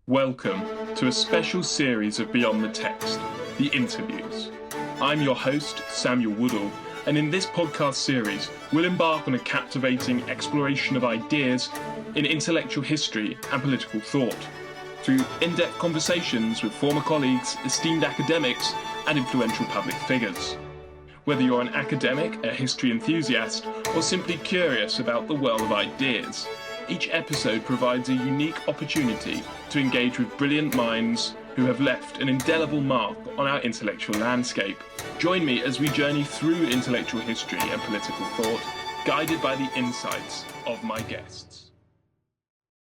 Welcome to a special series of Beyond the Text, the interviews. I'm your host, Samuel Woodall, and in this podcast series, we'll embark on a captivating exploration of ideas in intellectual history and political thought, through in-depth conversations with former colleagues, esteemed academics, and influential public figures. Whether you're an academic, a history enthusiast, or simply curious about the world of ideas, each episode provides a unique opportunity to engage with brilliant minds who have left an indelible mark on our intellectual landscape. Join me as we journey through intellectual history and political thought, guided by the insights of my guests.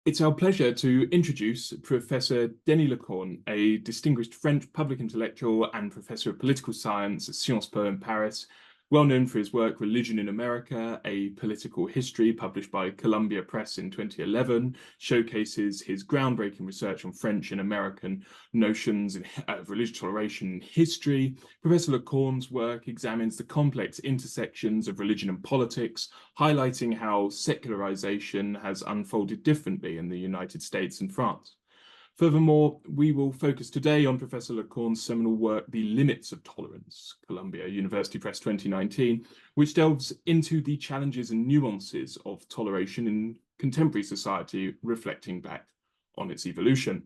It's our pleasure to introduce Professor Denis Lacorne, a distinguished French public intellectual and professor of political science at Sciences Po in Paris, well known for his work Religion in America, a political history published by Columbia Press in 2011, showcases his groundbreaking research on French and American notions of religious toleration in history. Professor Lacorne's work examines the complex intersections of religion and politics, highlighting how secularization has unfolded differently in the United States and France. Furthermore, we will focus today on Professor Lacorne's seminal work, The Limits of Tolerance, Columbia University Press 2019, which delves into the challenges and nuances of toleration in contemporary society, reflecting back on its evolution.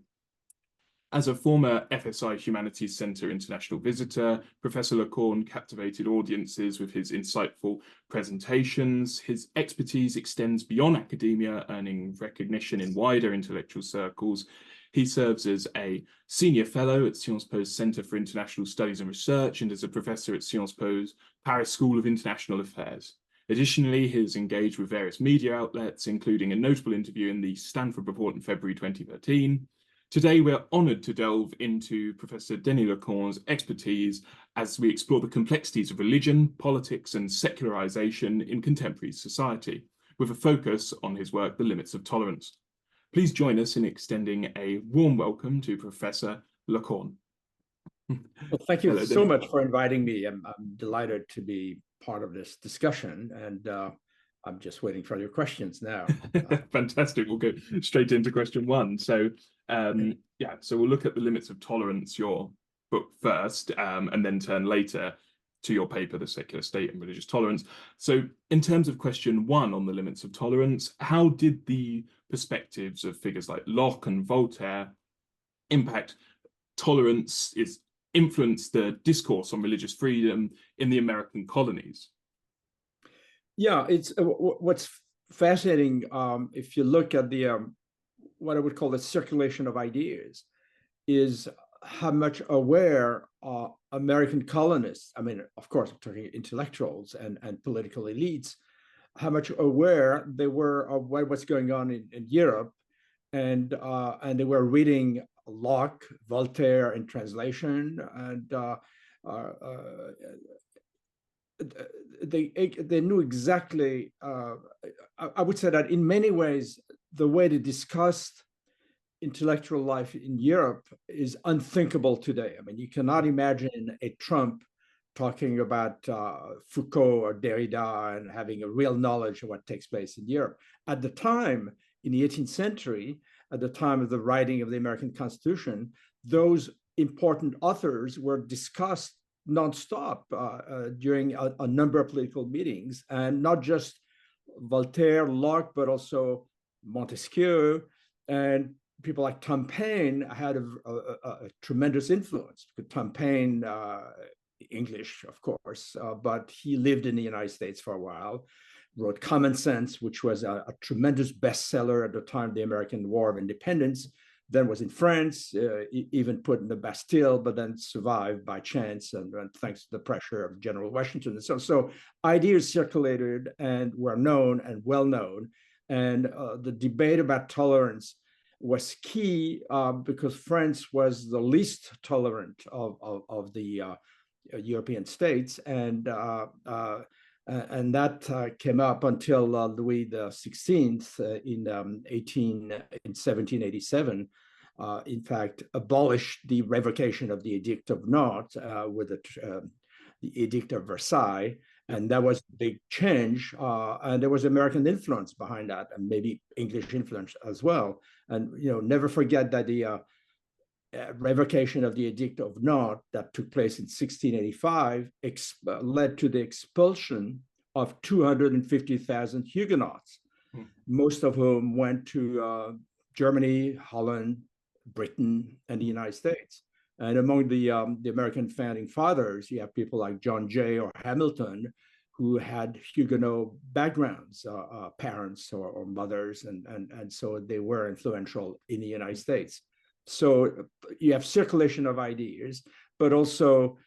As a former FSI Humanities Center international visitor, Professor Lacorne captivated audiences with his insightful presentations. His expertise extends beyond academia, earning recognition in wider intellectual circles. He serves as a senior fellow at Sciences Po's Center for International Studies and Research and as a professor at Sciences Po's Paris School of International Affairs. Additionally, he has engaged with various media outlets, including a notable interview in the Stanford Report in February 2013. Today, we're honored to delve into Professor Denis Lacorne's expertise as we explore the complexities of religion, politics, and secularization in contemporary society, with a focus on his work, The Limits of Tolerance. Please join us in extending a warm welcome to Professor Lacorne. Well, thank you so much for inviting me. I'm delighted to be part of this discussion, and I'm just waiting for your questions now. Fantastic. We'll go straight into question one. So we'll look at The Limits of Tolerance, your book first, and then turn later to your paper, The Secular State and Religious Tolerance. So in terms of question one on the limits of tolerance, how did the perspectives of figures like Locke and Voltaire influence the discourse on religious freedom in the American colonies? Yeah, it's what's fascinating, if you look at the what I would call the circulation of ideas, is how much aware American colonists, I mean, of course, I'm talking intellectuals and political elites, how much aware they were of what's going on in Europe, and they were reading Locke, Voltaire in translation, and they knew exactly. I would say that in many ways, the way they discussed intellectual life in Europe is unthinkable today. I mean, you cannot imagine a Trump talking about Foucault or Derrida and having a real knowledge of what takes place in Europe. At the time, in the 18th century, at the time of the writing of the American Constitution, those important authors were discussed nonstop during a number of political meetings, and not just Voltaire, Locke, but also Montesquieu, and people like Tom Paine had a tremendous influence. Tom Paine, English, of course, but he lived in the United States for a while, wrote Common Sense, which was a tremendous bestseller at the time of the American War of Independence, then was in France, even put in the Bastille, but then survived by chance and thanks to the pressure of General Washington. And so ideas circulated and were known and well known. And the debate about tolerance was key because France was the least tolerant of the European states, and that came up until Louis XVI in 1787. In fact, abolished the revocation of the Edict of Nantes with the Edict of Versailles, And that was a big change. And there was American influence behind that, and maybe English influence as well. And never forget that the revocation of the Edict of Nantes that took place in 1685 led to the expulsion of 250,000 Huguenots, most of whom went to Germany, Holland, Britain, and the United States. And among the American founding fathers, you have people like John Jay or Hamilton, who had Huguenot backgrounds, parents or mothers, and so they were influential in the United States. So you have circulation of ideas, but also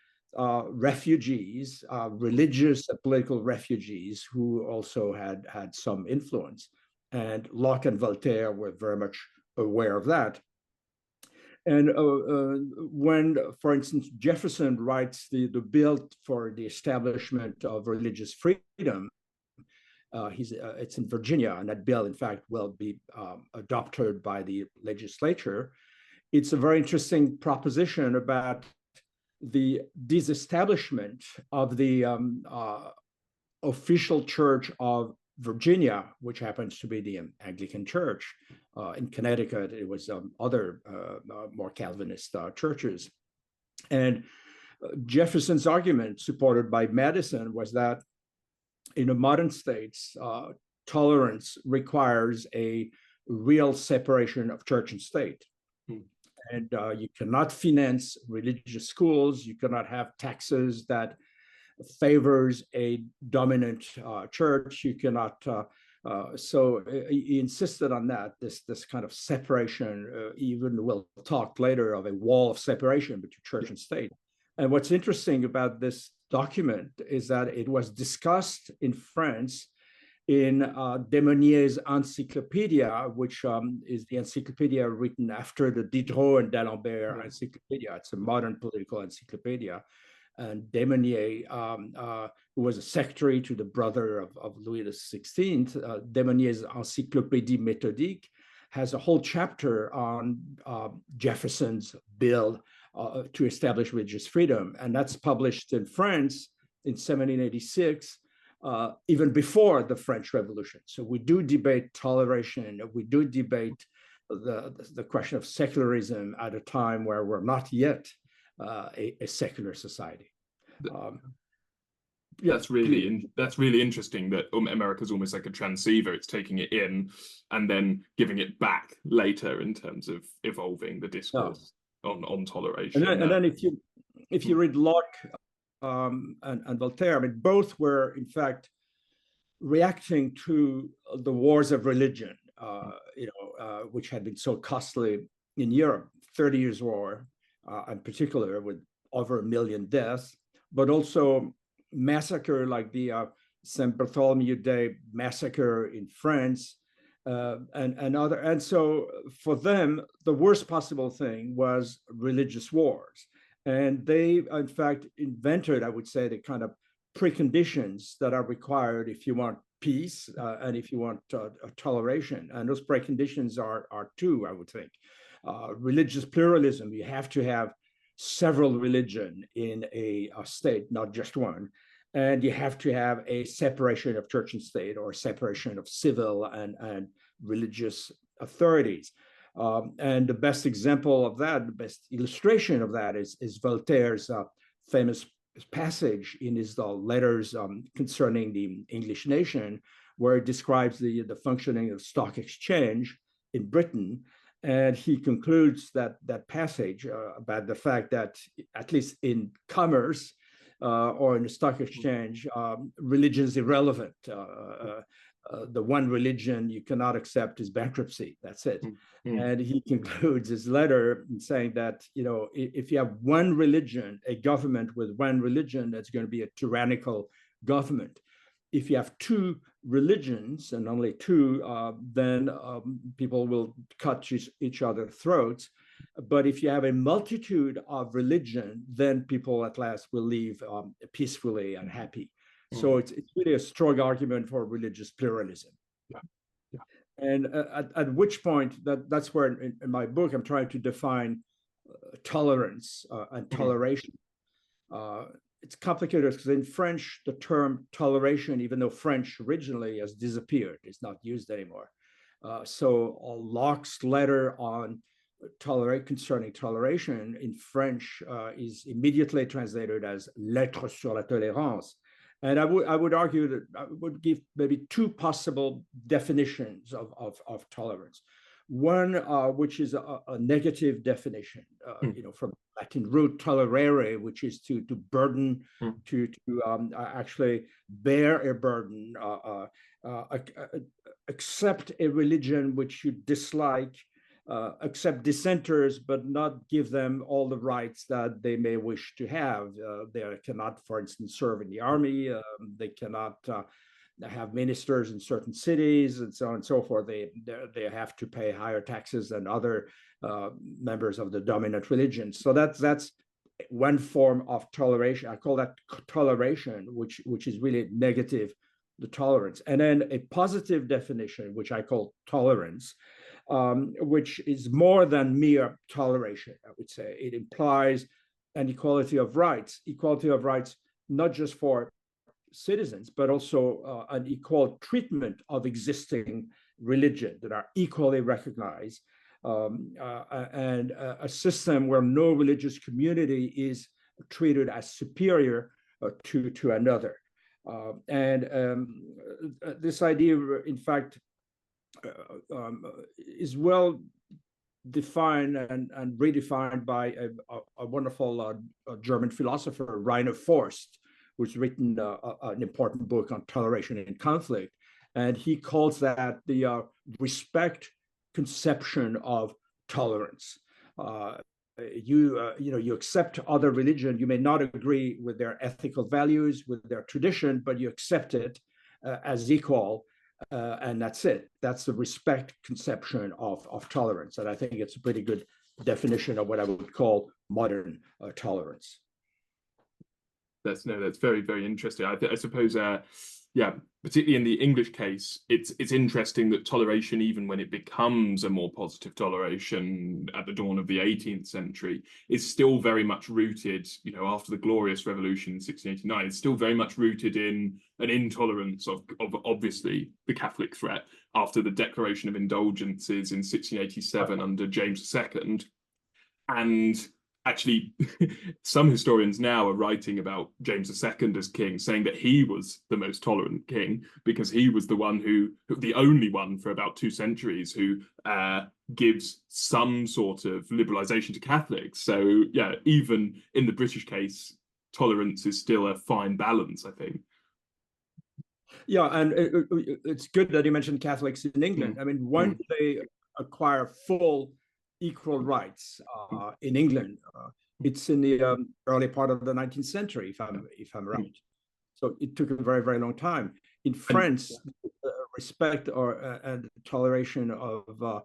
refugees, religious and political refugees who also had some influence. And Locke and Voltaire were very much aware of that. And when, for instance, Jefferson writes the bill for the establishment of religious freedom, it's in Virginia, and that bill, in fact, will be adopted by the legislature. It's a very interesting proposition about the disestablishment of the official church of Virginia, which happens to be the Anglican Church. In Connecticut, it was other more Calvinist churches. And Jefferson's argument, supported by Madison, was that in the modern states, tolerance requires a real separation of church and state. And you cannot finance religious schools. You cannot have taxes that favors a dominant church. You cannot. So he insisted on that. This kind of separation. Even we'll talk later of a wall of separation between church and state. And what's interesting about this document is that it was discussed in France in Desmonier's Encyclopedia, which is the encyclopedia written after the Diderot and D'Alembert encyclopedia. It's a modern political encyclopedia. And Desmonnier, who was a secretary to the brother of Louis XVI, Desmonier's Encyclopédie méthodique, has a whole chapter on Jefferson's bill to establish religious freedom. And that's published in France in 1786. Even before the French Revolution. So we do debate toleration, we do debate the question of secularism at a time where we're not yet a secular society. That's really interesting that America's almost like a transceiver. It's taking it in and then giving it back later in terms of evolving the discourse on toleration. And then if you read Locke and Voltaire, I mean, both were in fact reacting to the wars of religion, which had been so costly in Europe, 30 Years' War in particular, with over 1 million deaths, but also massacre like the Saint Bartholomew Day massacre in France, and other. And so for them, the worst possible thing was religious wars. And they, in fact, invented, I would say, the kind of preconditions that are required if you want peace and if you want toleration. And those preconditions are two, I would think. Religious pluralism, you have to have several religions in a state, not just one. And you have to have a separation of church and state, or separation of civil and religious authorities. And the best example of that, the best illustration of that is Voltaire's famous passage in his letters concerning the English nation, where it describes the functioning of stock exchange in Britain. And he concludes that passage about the fact that, at least in commerce or in the stock exchange, religion is irrelevant. The one religion you cannot accept is bankruptcy. That's it. And he concludes his letter in saying that, if you have one religion, a government with one religion, that's going to be a tyrannical government. If you have two religions, and only two, then people will cut each other's throats. But if you have a multitude of religion, then people at last will live peacefully and happy. So it's really a strong argument for religious pluralism. And at which point, that's where in my book, I'm trying to define tolerance and toleration. it's complicated because in French, the term toleration, even though French originally has disappeared, is not used anymore. So Locke's letter on concerning toleration in French is immediately translated as lettre sur la tolérance. And I would argue that I would give maybe two possible definitions of tolerance. One, which is a negative definition, from Latin root tolerare, which is to burden, to actually bear a burden, accept a religion which you dislike, accept dissenters, but not give them all the rights that they may wish to have. They cannot, for instance, serve in the army. They cannot have ministers in certain cities, and so on and so forth. They have to pay higher taxes than other members of the dominant religion. So that's one form of toleration. I call that toleration, which is really negative, the tolerance. And then a positive definition, which I call tolerance, which is more than mere toleration. I would say it implies an equality of rights not just for citizens, but also an equal treatment of existing religion that are equally recognized, and a system where no religious community is treated as superior to another. This idea, in fact, is well defined and redefined by a wonderful German philosopher, Rainer Forst, who's written an important book on toleration and conflict. And he calls that the respect conception of tolerance. You accept other religion. You may not agree with their ethical values, with their tradition, but you accept it as equal, and that's it. That's the respect conception of tolerance. And I think it's a pretty good definition of what I would call modern tolerance. That's very, very interesting. I suppose, particularly in the English case, it's interesting that toleration, even when it becomes a more positive toleration at the dawn of the 18th century, is still very much rooted, after the Glorious Revolution in 1689, it's still very much rooted in an intolerance of obviously the Catholic threat after the Declaration of Indulgences in 1687 under James II. And actually, some historians now are writing about James II as king, saying that he was the most tolerant king because he was the only one for about 2 centuries who gives some sort of liberalization to Catholics. So yeah, even in the British case, tolerance is still a fine balance, I think. Yeah, and it's good that you mentioned Catholics in England. I mean, once they acquire full equal rights in England, it's in the early part of the 19th century, if I'm right. So it took a very, very long time. In France, respect and toleration of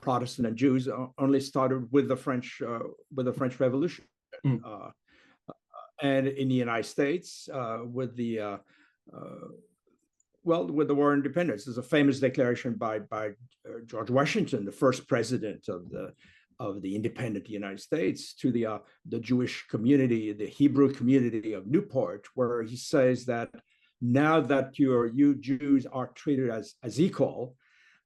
Protestant and Jews only started with the French Revolution, and in the United States with the War of Independence. There's a famous declaration by George Washington, the first president of the independent United States, to the Jewish community, the Hebrew community of Newport, where he says that now that you Jews are treated as equal,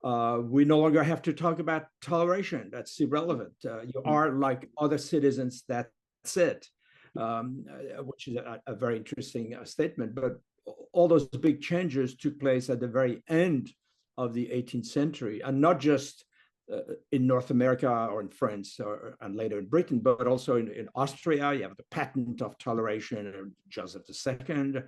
we no longer have to talk about toleration. That's irrelevant. You are like other citizens. That's it, which is a very interesting statement. But all those big changes took place at the very end of the 18th century, and not just in North America or in France and later in Britain, but also in Austria. You have the patent of toleration of Joseph II.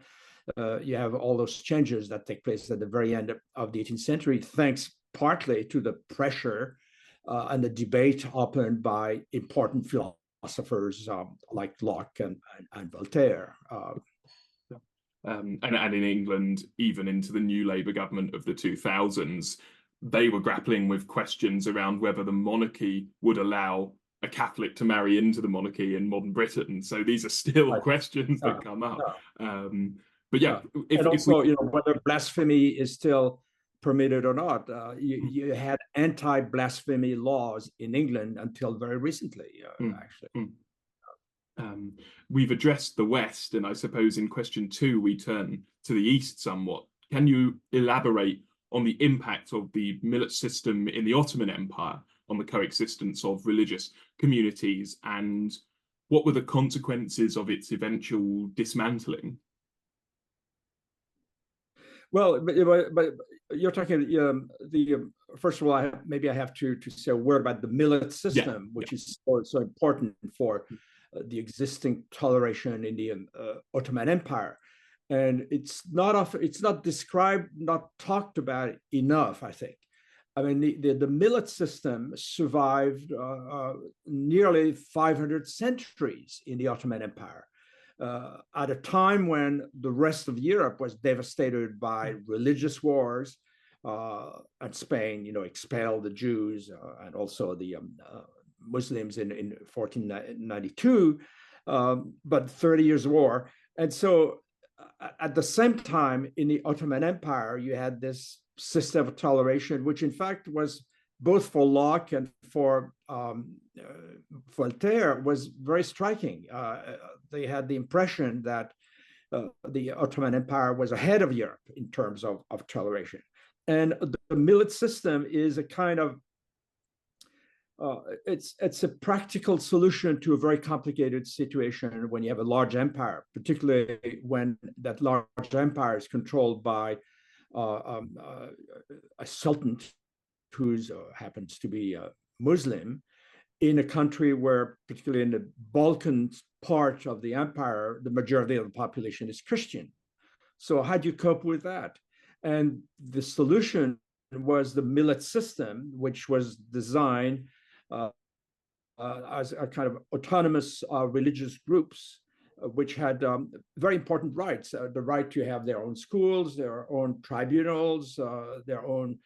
You have all those changes that take place at the very end of the 18th century, thanks partly to the pressure and the debate opened by important philosophers like Locke and Voltaire. And in England, even into the new Labour government of the 2000s, they were grappling with questions around whether the monarchy would allow a Catholic to marry into the monarchy in modern Britain. So these are still questions that come up. But yeah, whether blasphemy is still permitted or not. You had anti-blasphemy laws in England until very recently, actually. Um, we've addressed the West, and I suppose in question 2 we turn to the East somewhat. Can you elaborate on the impact of the millet system in the Ottoman Empire on the coexistence of religious communities, and what were the consequences of its eventual dismantling? Well, but you're talking first of all, maybe I have to say a word about the millet system, which is so important for the existing toleration in the Ottoman Empire, and it's not described, not talked about enough, I think. I mean, the millet system survived nearly 500 centuries in the Ottoman Empire. At a time when the rest of Europe was devastated by religious wars, and Spain, expelled the Jews and also the Muslims in 1492, but 30 Years' War. And so at the same time in the Ottoman Empire, you had this system of toleration, which in fact was both for Locke and for Voltaire was very striking. They had the impression that the Ottoman Empire was ahead of Europe in terms of toleration. And the millet system is a kind of, it's a practical solution to a very complicated situation when you have a large empire, particularly when that large empire is controlled by a sultan who happens to be Muslim, in a country where, particularly in the Balkan part of the empire, the majority of the population is Christian. So how do you cope with that? And the solution was the millet system, which was designed as a kind of autonomous religious groups, which had very important rights, the right to have their own schools, their own tribunals, their own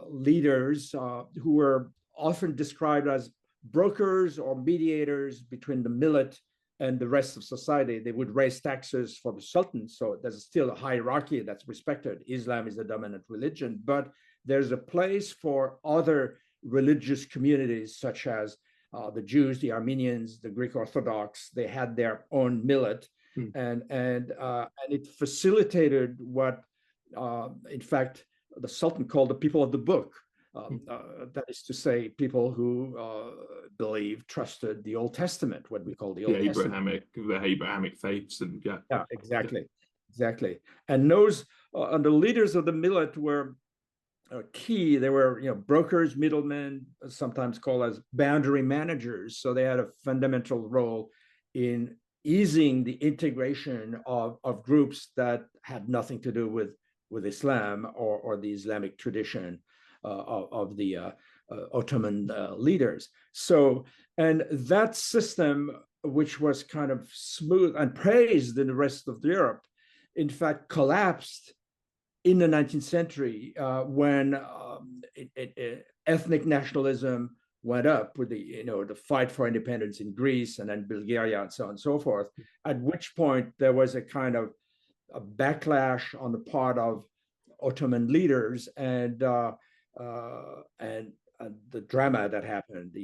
leaders, who were often described as brokers or mediators between the millet and the rest of society. They would raise taxes for the sultan, so there's still a hierarchy that's respected. Islam is the dominant religion, but there's a place for other religious communities, such as the Jews, the Armenians, the Greek Orthodox. They had their own millet, and it facilitated what, in fact, the sultan called the people of the book. That is to say, people who trusted the Old Testament, what we call the Old Testament. The Abrahamic faiths, and yeah, exactly. And those and the leaders of the millet were key. They were, brokers, middlemen, sometimes called as boundary managers. So they had a fundamental role in easing the integration of groups that had nothing to do with Islam or the Islamic tradition of the Ottoman leaders. So, and that system, which was kind of smooth and praised in the rest of Europe, in fact collapsed in the 19th century when ethnic nationalism went up with the fight for independence in Greece and then Bulgaria and so on and so forth, at which point there was a kind of a backlash on the part of Ottoman leaders, and the drama that happened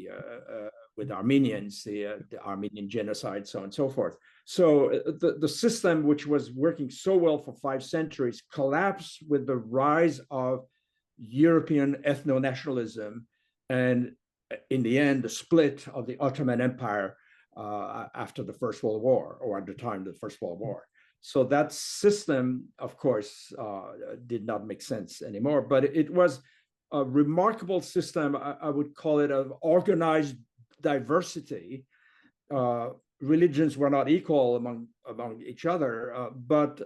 with Armenians, the Armenian genocide, so on and so forth. So the system, which was working so well for 5 centuries, collapsed with the rise of European ethno-nationalism, and in the end, the split of the Ottoman Empire after the First World War, or at the time of the First World War. So that system, of course, did not make sense anymore, but it was a remarkable system. I would call it of organized diversity. Religions were not equal among each other, but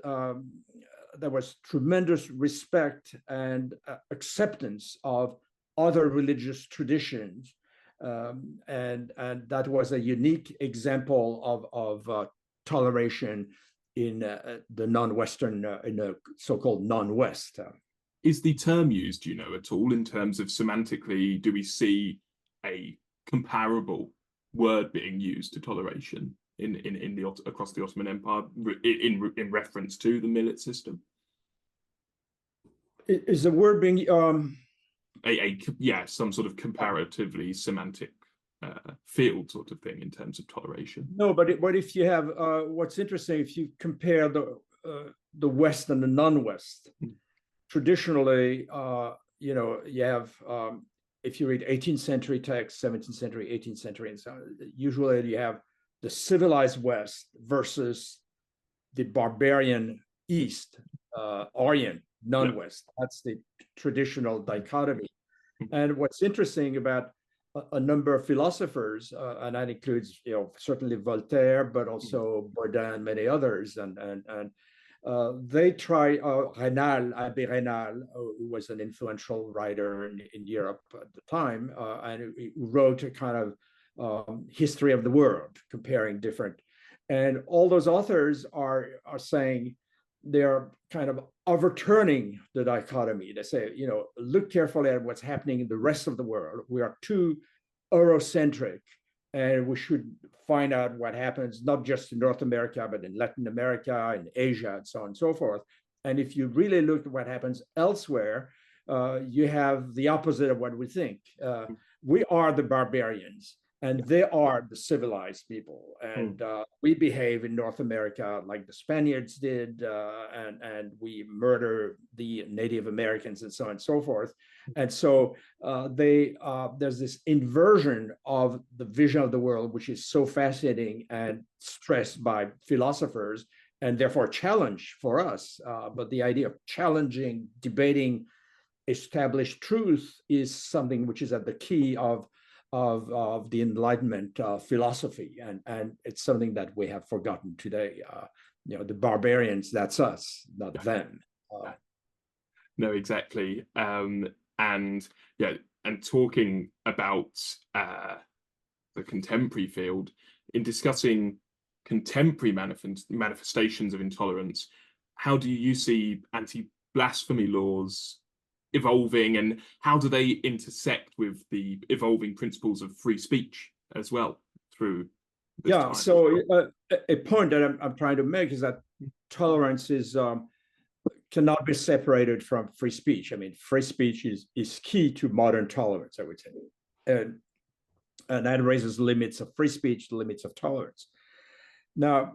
there was tremendous respect and acceptance of other religious traditions, and that was a unique example of toleration in the non-Western, in the so-called non-West. Is the term used, at all, in terms of semantically, do we see a comparable word being used to toleration across the Ottoman Empire in reference to the millet system? Is the word being some sort of comparatively semantic field sort of thing in terms of toleration. No, but if you have what's interesting, if you compare the West and the non-West, traditionally, you have if you read 18th century texts, 17th century, 18th century, and so on, usually you have the civilized West versus the barbarian East, Orient, non-West. That's the traditional dichotomy. And what's interesting about a number of philosophers, and that includes, certainly Voltaire, but also Bourdieu and many others, and they try, Abbé Raynal, who was an influential writer in Europe at the time, and he wrote a kind of history of the world, comparing different, and all those authors are saying they're kind of overturning the dichotomy. They say, look carefully at what's happening in the rest of the world. We are too Eurocentric, and we should find out what happens, not just in North America, but in Latin America, in Asia, and so on and so forth. And if you really look at what happens elsewhere, you have the opposite of what we think. We are the barbarians, and they are the civilized people. And we behave in North America like the Spaniards did, and we murder the Native Americans and so on and so forth. And so there's this inversion of the vision of the world, which is so fascinating and stressed by philosophers, and therefore challenge for us. But the idea of challenging, debating established truth is something which is at the key of the Enlightenment philosophy, and it's something that we have forgotten today. The barbarians, that's us, not them. No, exactly. And talking about the contemporary field, in discussing contemporary manifestations of intolerance, how do you see anti-blasphemy laws evolving, and how do they intersect with the evolving principles of free speech as well through this time? So a point that I'm trying to make is that tolerance cannot be separated from free speech. I mean, free speech is key to modern tolerance, I would say, and that raises limits of free speech, the limits of tolerance. Now,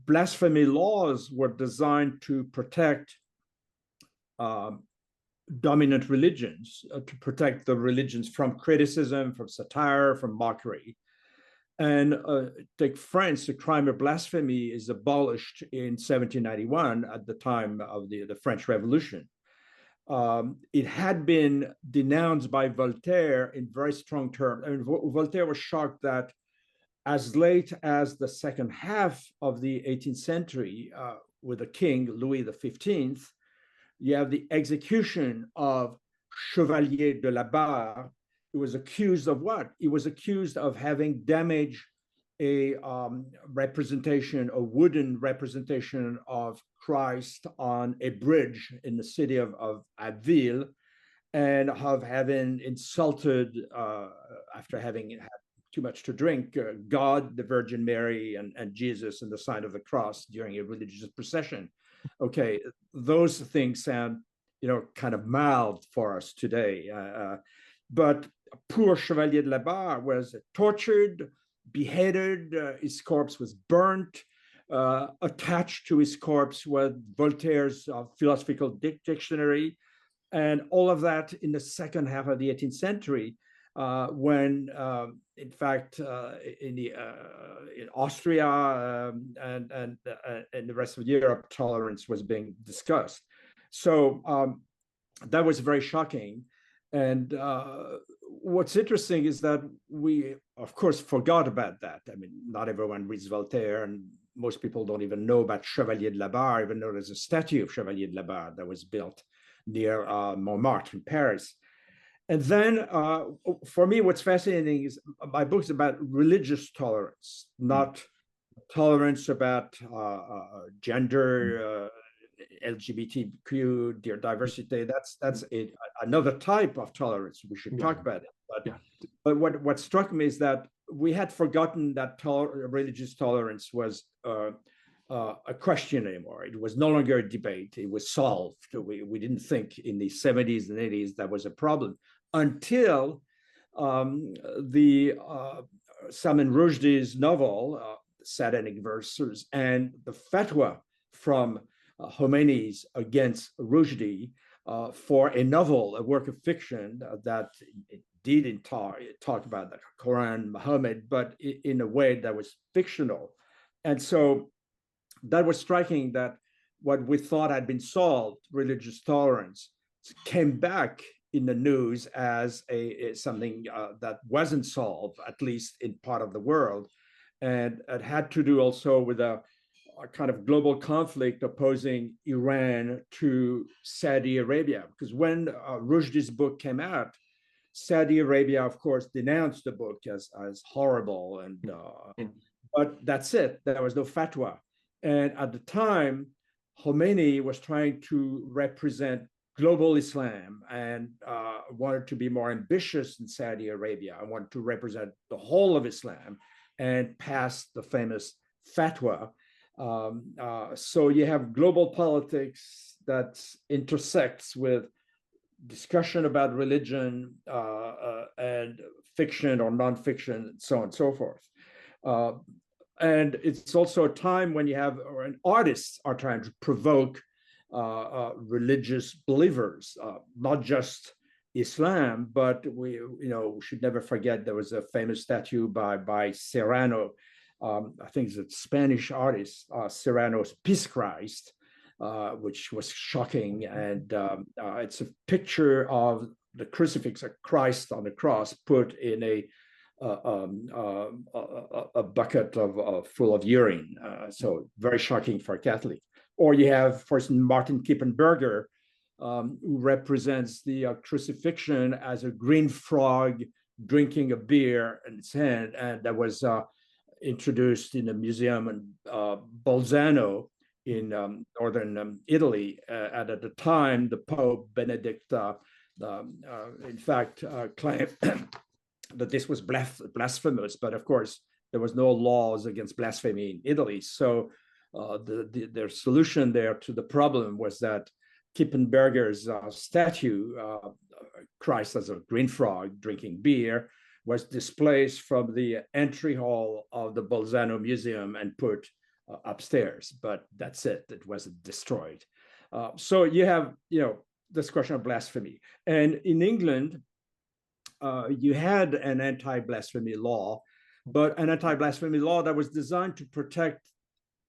blasphemy laws were designed to protect dominant religions, to protect the religions from criticism, from satire, from mockery. And take France, the crime of blasphemy is abolished in 1791 at the time of the French Revolution. It had been denounced by Voltaire in very strong terms. I mean, Voltaire was shocked that as late as the second half of the 18th century, with the king, Louis XV, you have the execution of Chevalier de la Barre. He was accused of what? He was accused of having damaged a representation, a wooden representation of Christ on a bridge in the city of Abbeville, and of having insulted, after having had too much to drink, God, the Virgin Mary, and Jesus, and the sign of the cross during a religious procession. Okay, those things sound, kind of mild for us today. But poor Chevalier de la Barre was tortured, beheaded, his corpse was burnt. Attached to his corpse was Voltaire's philosophical dictionary, and all of that in the second half of the 18th century, when, in fact, in Austria and the rest of Europe, tolerance was being discussed. So that was very shocking. And what's interesting is that we, of course, forgot about that. I mean, not everyone reads Voltaire, and most people don't even know about Chevalier de la Barre, even though there's a statue of Chevalier de la Barre that was built near Montmartre in Paris. And then, for me, what's fascinating is my book's about religious tolerance, not tolerance about gender, LGBTQ, diversity. That's another type of tolerance. We should talk about it. But what struck me is that we had forgotten that religious tolerance was a question anymore. It was no longer a debate. It was solved. We didn't think in the 70s and 80s that was a problem, until the Salman Rushdie's novel, Satanic Verses, and the fatwa from Khomeini's against Rushdie for a novel, a work of fiction that did talk about the Quran, Muhammad, but in a way that was fictional. And so that was striking, that what we thought had been solved, religious tolerance, came back in the news as something that wasn't solved, at least in part of the world. And it had to do also with a kind of global conflict opposing Iran to Saudi Arabia. Because when Rushdie's book came out, Saudi Arabia, of course, denounced the book as horrible, and but that's it. There was no fatwa. And at the time, Khomeini was trying to represent global Islam and wanted to be more ambitious in Saudi Arabia. I wanted to represent the whole of Islam and pass the famous fatwa. So you have global politics that intersects with discussion about religion and fiction or nonfiction, and so on and so forth. And it's also a time when you have, or artists are trying to provoke religious believers, not just Islam, but we should never forget there was a famous statue by Serrano. I think it's a Spanish artist, Serrano's Peace Christ, which was shocking. And it's a picture of the crucifix, a Christ on the cross, put in a bucket full of urine. So very shocking for a Catholic. Or you have, for instance, Martin Kippenberger, who represents the crucifixion as a green frog drinking a beer in its hand, and that was introduced in a museum in Bolzano in northern Italy. And at the time, the Pope Benedict, in fact, claimed that this was blasphemous, but of course, there was no laws against blasphemy in Italy. So their solution there to the problem was that Kippenberger's statue, Christ as a green frog drinking beer, was displaced from the entry hall of the Bolzano Museum and put upstairs. But that's it. It wasn't destroyed. So you have, this question of blasphemy. And in England, you had an anti-blasphemy law, but an anti-blasphemy law that was designed to protect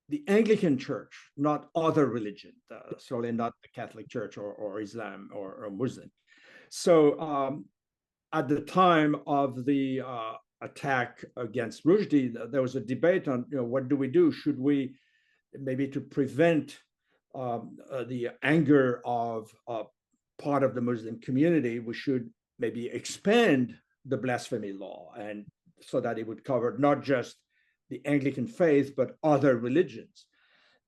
the Anglican Church, not other religions, certainly not the Catholic Church or Islam or Muslim. So at the time of the attack against Rushdie, there was a debate on, what do we do? Should we, maybe to prevent the anger of part of the Muslim community, we should maybe expand the blasphemy law, and so that it would cover not just the Anglican faith, but other religions.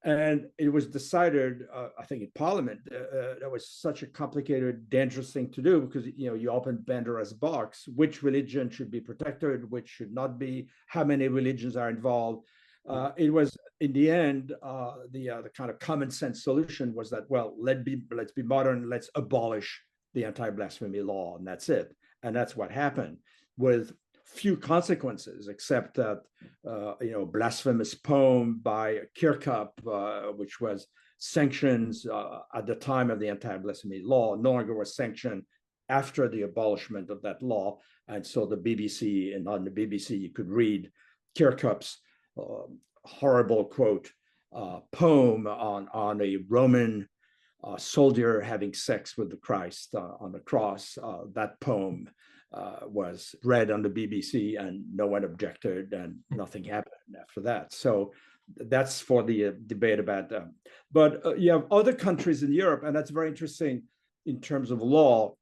And it was decided, I think in Parliament, that was such a complicated, dangerous thing to do, because you open Pandora's box. Which religion should be protected, which should not be, how many religions are involved. It was, in the end, the kind of common sense solution was that, well, let's be modern, let's abolish the anti-blasphemy law, and that's it. And that's what happened, with few consequences, except that blasphemous poem by Kirkup, which was sanctions at the time of the anti-blasphemy law, no longer was sanctioned after the abolishment of that law. And so the BBC, and on the BBC you could read Kirkup's horrible quote poem on a Roman soldier having sex with the Christ on the cross. That poem was read on the BBC, and no one objected, and nothing happened after that. So that's for the debate about them. But you have other countries in Europe, and that's very interesting in terms of law.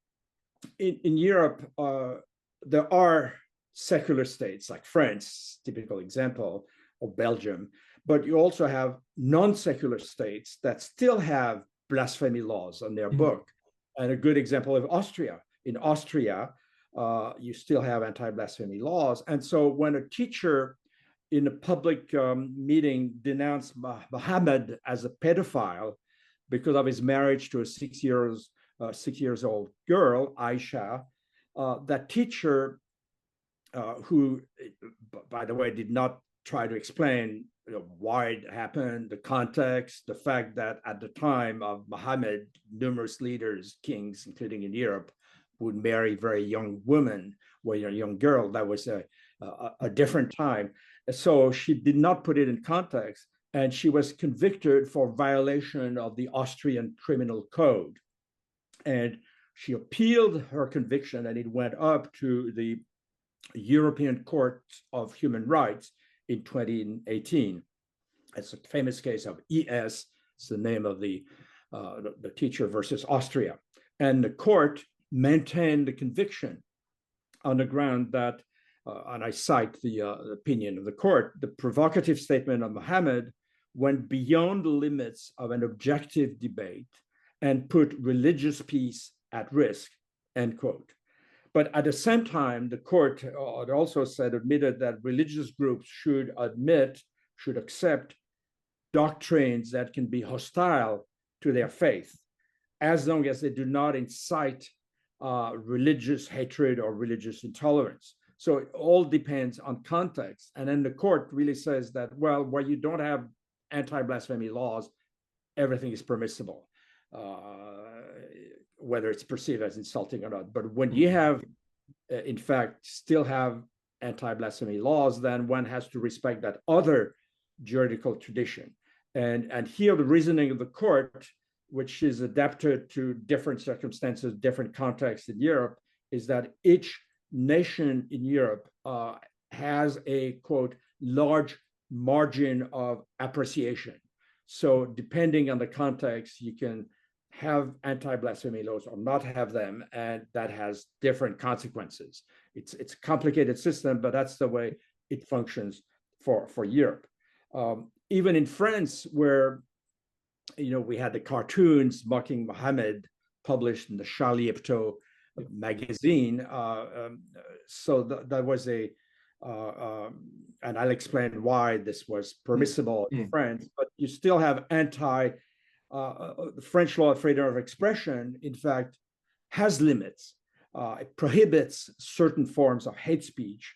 In Europe, there are secular states like France, typical example, or Belgium, but you also have non-secular states that still have blasphemy laws on their book. And a good example of Austria. In Austria, you still have anti-blasphemy laws. And so when a teacher in a public meeting denounced Muhammad as a pedophile because of his marriage to a 6 years old girl, Aisha, that teacher who, by the way, did not try to explain why it happened, the context, the fact that at the time of Muhammad, numerous leaders, kings, including in Europe, would marry very young women, or a young girl. That was a different time. So she did not put it in context, and she was convicted for violation of the Austrian criminal code. And she appealed her conviction, and it went up to the European Court of Human Rights in 2018. It's a famous case of ES. It's the name of the teacher versus Austria. And the court maintained the conviction on the ground that, and I cite the opinion of the court, the provocative statement of Muhammad went beyond the limits of an objective debate and put religious peace at risk, end quote. But at the same time, the court also admitted that religious groups should accept doctrines that can be hostile to their faith, as long as they do not incite religious hatred or religious intolerance. So it all depends on context. And then the court really says that, well, where you don't have anti-blasphemy laws, everything is permissible, whether it's perceived as insulting or not. But when you have, in fact, still have anti-blasphemy laws, then one has to respect that other juridical tradition. And here the reasoning of the court, which is adapted to different circumstances, different contexts in Europe, is that each nation in Europe has a, quote, large margin of appreciation. So depending on the context, you can have anti-blasphemy laws or not have them, and that has different consequences. It's a complicated system, but that's the way it functions for Europe. Even in France, where we had the cartoons mocking Muhammad published in the Charlie Hebdo magazine. So that was and I'll explain why this was permissible in France, but you still have the French law of freedom of expression, in fact, has limits. It prohibits certain forms of hate speech,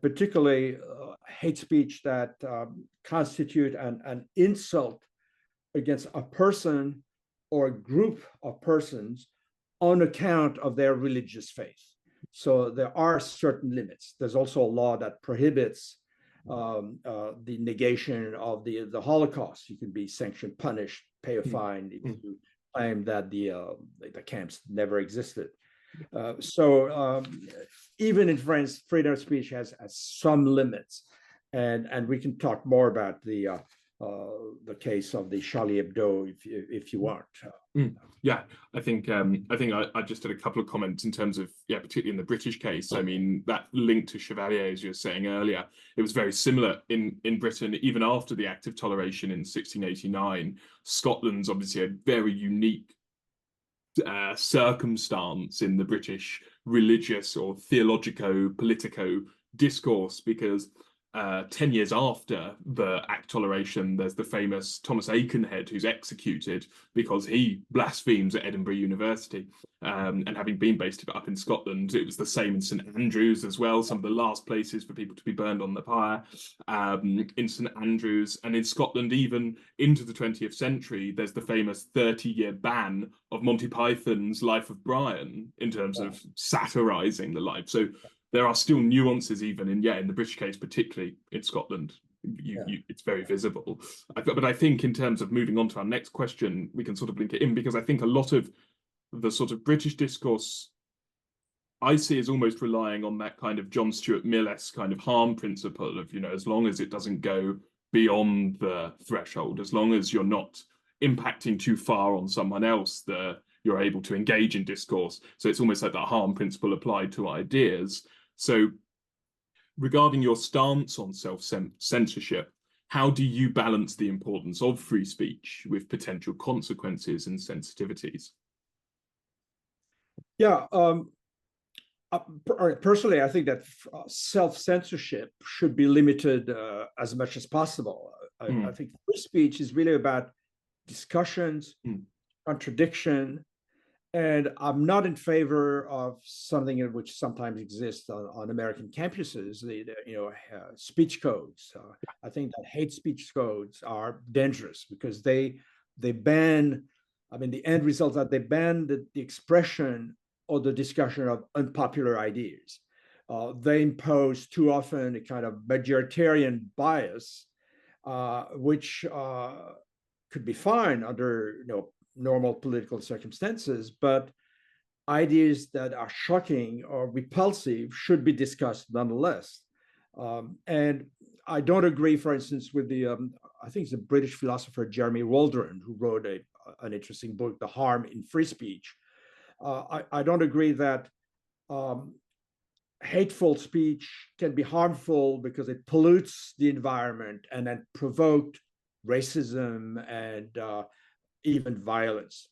particularly hate speech that constitute an insult against a person or a group of persons on account of their religious faith. So there are certain limits. There's also a law that prohibits the negation of the Holocaust. You can be sanctioned, punished, pay a fine if you claim that the camps never existed. So even in France, freedom of speech has some limits, and we can talk more about the case of the Charlie Hebdo if you want. Yeah, I think I just had a couple of comments in terms of, particularly in the British case. I mean, that link to Chevalier, as you were saying earlier, it was very similar in Britain, even after the Act of Toleration in 1689. Scotland's obviously a very unique circumstance in the British religious or theologico-politico discourse, because 10 years after the Act of Toleration, there's the famous Thomas Aikenhead, who's executed because he blasphemes at Edinburgh University. And having been based up in Scotland, it was the same in St Andrews as well, some of the last places for people to be burned on the pyre in St Andrews. And in Scotland, even into the 20th century, there's the famous 30-year ban of Monty Python's Life of Brian in terms of satirising the life. So there are still nuances even in the British case, particularly in Scotland. It's very visible. But I think in terms of moving on to our next question, we can sort of link it in, because I think a lot of the sort of British discourse I see is almost relying on that kind of John Stuart Mill-esque kind of harm principle of, as long as it doesn't go beyond the threshold, as long as you're not impacting too far on someone else, you're able to engage in discourse. So it's almost like that harm principle applied to ideas. So regarding your stance on self-censorship, how do you balance the importance of free speech with potential consequences and sensitivities? Personally, I think that self-censorship should be limited as much as possible. I think free speech is really about discussions, contradiction, And I'm not in favor of something which sometimes exists on American campuses, speech codes. I think that hate speech codes are dangerous because they ban. I mean, the end result is that they ban the expression or the discussion of unpopular ideas. They impose too often a kind of majoritarian bias, which could be fine under normal political circumstances, but ideas that are shocking or repulsive should be discussed nonetheless. And I don't agree, for instance, with I think it's a British philosopher, Jeremy Waldron, who wrote an interesting book, The Harm in Free Speech. I don't agree that hateful speech can be harmful because it pollutes the environment and then provoked racism and even violence.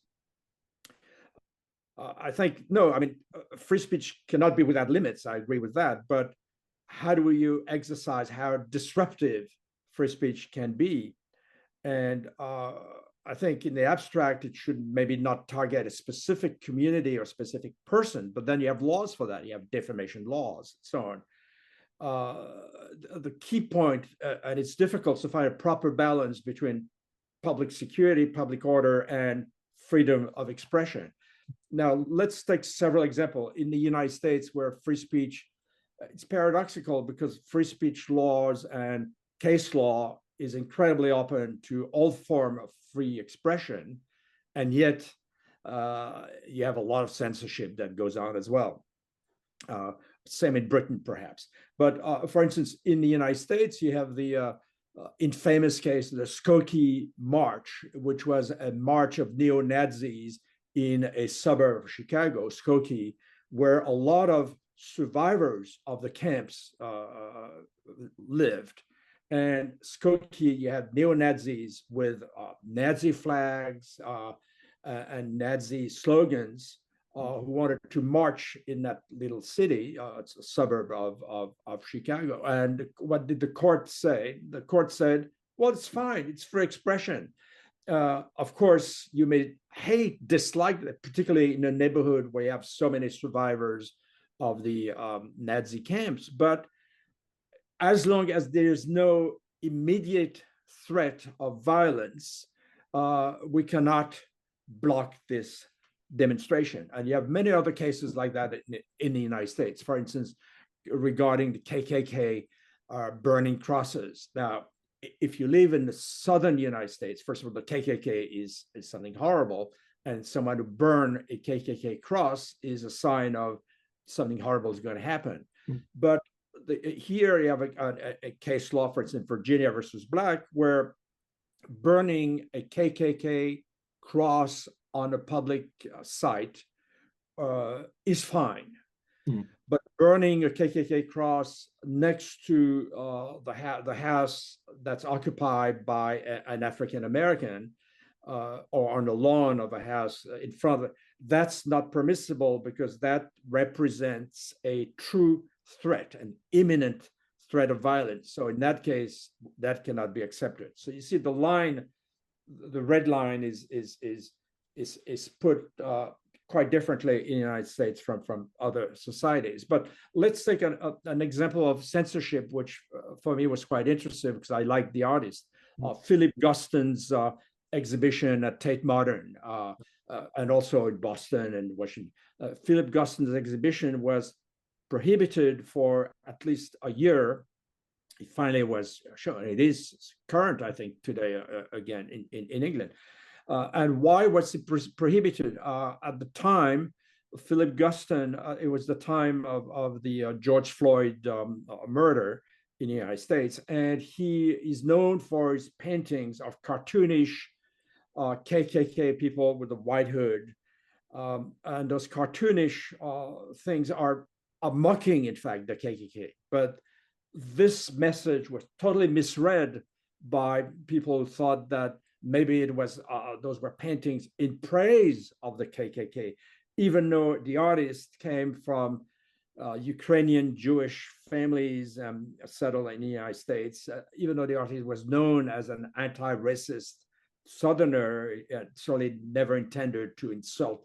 I think, no, I mean, free speech cannot be without limits. I agree with that. But how do you exercise how disruptive free speech can be? And I think in the abstract, it should maybe not target a specific community or specific person, but then you have laws for that. You have defamation laws and so on. The key point, and it's difficult to find a proper balance between public security, public order, and freedom of expression. Now, let's take several examples. In the United States, where free speech, it's paradoxical because free speech laws and case law is incredibly open to all form of free expression, and yet you have a lot of censorship that goes on as well. Same in Britain, perhaps. But for instance, in the United States, you have the infamous case, the Skokie March, which was a march of neo-Nazis in a suburb of Chicago, Skokie, where a lot of survivors of the camps lived. And Skokie, you had neo-Nazis with Nazi flags and Nazi slogans who wanted to march in that little city. It's a suburb of Chicago. And what did the court say? The court said, well, it's fine. It's free expression. Of course, you may hate, dislike, particularly in a neighborhood where you have so many survivors of the Nazi camps. But as long as there's no immediate threat of violence, we cannot block this demonstration. And you have many other cases like that in the United States. For instance, regarding the KKK burning crosses. Now, if you live in the southern United States, first of all, the KKK is something horrible, and someone who burn a KKK cross is a sign of something horrible is going to happen. But here you have a case law, for instance, Virginia versus Black, where burning a KKK cross on a public site is fine. But burning a KKK cross next to the house that's occupied by an African American or on the lawn of a house in front of it, that's not permissible because that represents a true threat, an imminent threat of violence. So in that case, that cannot be accepted. So you see the line, the red line is put quite differently in the United States from other societies. But let's take an example of censorship, which for me was quite interesting because I like the artist. Philip Guston's exhibition at Tate Modern and also in Boston and Washington. Philip Guston's exhibition was prohibited for at least a year. It finally was shown. It is current, I think, today again in England. And why was it prohibited? At the time, Philip Guston, it was the time of the George Floyd murder in the United States. And he is known for his paintings of cartoonish KKK people with a white hood. And those cartoonish things are mocking, in fact, the KKK. But this message was totally misread by people who thought that maybe it was those were paintings in praise of the KKK, even though the artist came from Ukrainian Jewish families settled in the United States. Even though the artist was known as an anti-racist Southerner, it certainly never intended to insult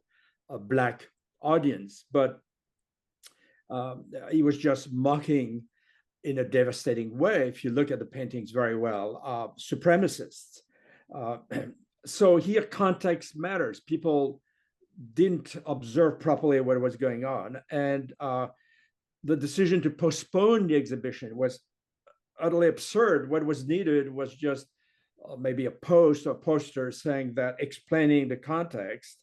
a Black audience, but he was just mocking in a devastating way, if you look at the paintings very well, supremacists. So here context matters. People didn't observe properly what was going on, and the decision to postpone the exhibition was utterly absurd. What was needed was just maybe a post or poster saying that, explaining the context,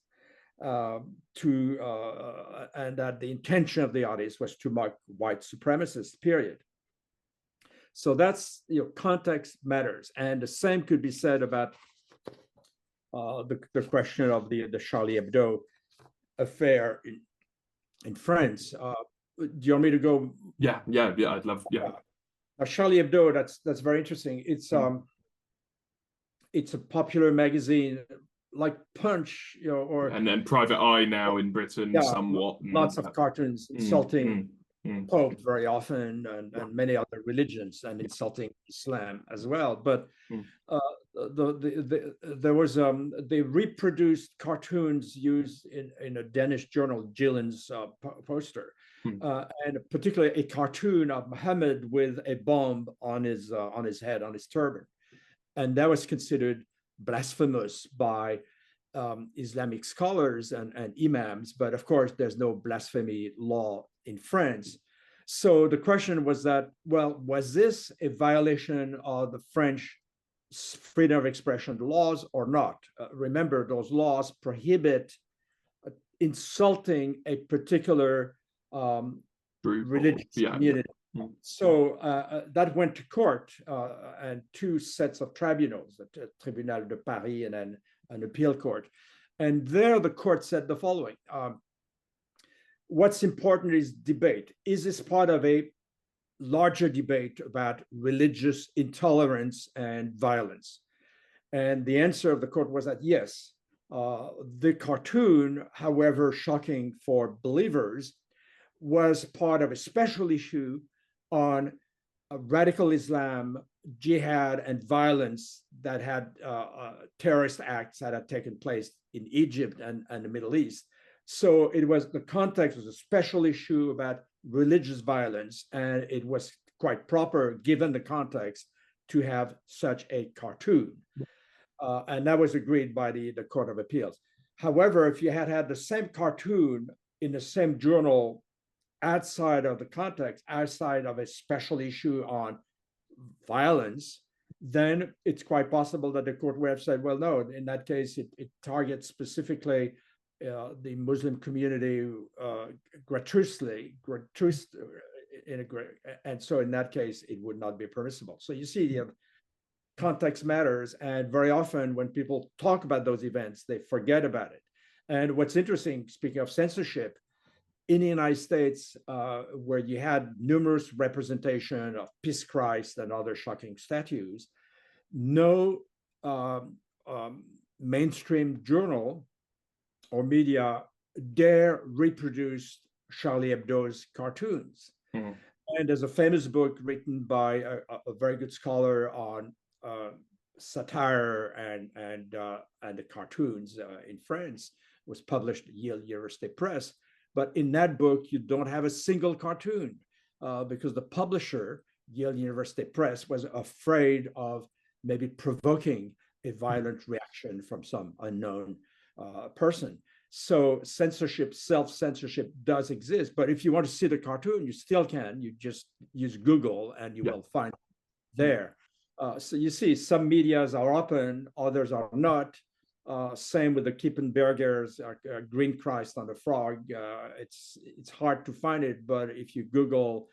and that the intention of the artist was to mock white supremacists, period. So that's, context matters. And the same could be said about the question of the Charlie Hebdo affair in France. Do you want me to go? Yeah, I'd love, yeah. Charlie Hebdo, that's very interesting. It's a popular magazine like Punch, or and then Private Eye now in Britain, somewhat. Lots of cartoons insulting Pope very often, and many other religions, and insulting Islam as well. But there was they reproduced cartoons used in a Danish journal, Gillen's poster, and particularly a cartoon of Muhammad with a bomb on his head, on his turban, and that was considered blasphemous by Islamic scholars and imams. But of course, there's no blasphemy law in France. So the question was that, well, was this a violation of the French freedom of expression laws or not? Remember, those laws prohibit insulting a particular religious community. So that went to court, and two sets of tribunals, the Tribunal de Paris and then an appeal court. And there the court said the following: what's important is debate. Is this part of a larger debate about religious intolerance and violence? And the answer of the court was that yes. The cartoon, however shocking for believers, was part of a special issue on radical Islam, jihad, and violence that had terrorist acts that had taken place in Egypt and the Middle East. So the context was a special issue about religious violence, and it was quite proper, given the context, to have such a cartoon. And that was agreed by the Court of Appeals. However, if you had the same cartoon in the same journal outside of the context, outside of a special issue on violence, then it's quite possible that the court would have said, well, no, in that case, it targets specifically the Muslim community gratuitously, and so in that case, it would not be permissible. So you see, context matters, and very often when people talk about those events, they forget about it. And what's interesting, speaking of censorship, in the United States, where you had numerous representation of Peace Christ and other shocking statues, no mainstream journal or media dare reproduce Charlie Hebdo's cartoons. And there's a famous book written by a very good scholar on satire and the cartoons in France, was published at Yale University Press. But in that book, you don't have a single cartoon because the publisher, Yale University Press, was afraid of maybe provoking a violent reaction from some unknown person. So censorship, self-censorship does exist. But if you want to see the cartoon, you still can. You just use Google and you will find it there. So you see, some medias are open, others are not. Same with the Kippenberger's Green Christ on the Frog. It's hard to find it, but if you Google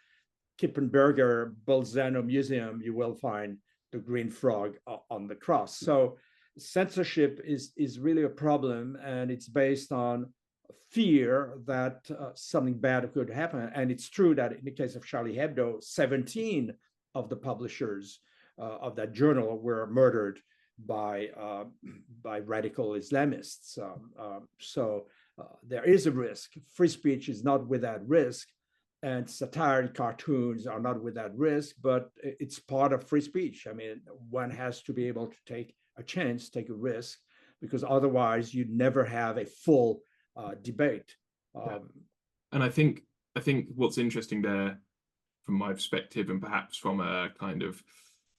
Kippenberger Bolzano Museum, you will find the green frog on the cross. So censorship is really a problem, and it's based on fear that something bad could happen. And it's true that in the case of Charlie Hebdo, 17 of the publishers of that journal were murdered by radical Islamists. So there is a risk. Free speech is not without risk, and satire and cartoons are not without risk, but it's part of free speech. I mean, one has to be able to take a chance, take a risk, because otherwise you'd never have a full debate. And I think what's interesting there, from my perspective, and perhaps from a kind of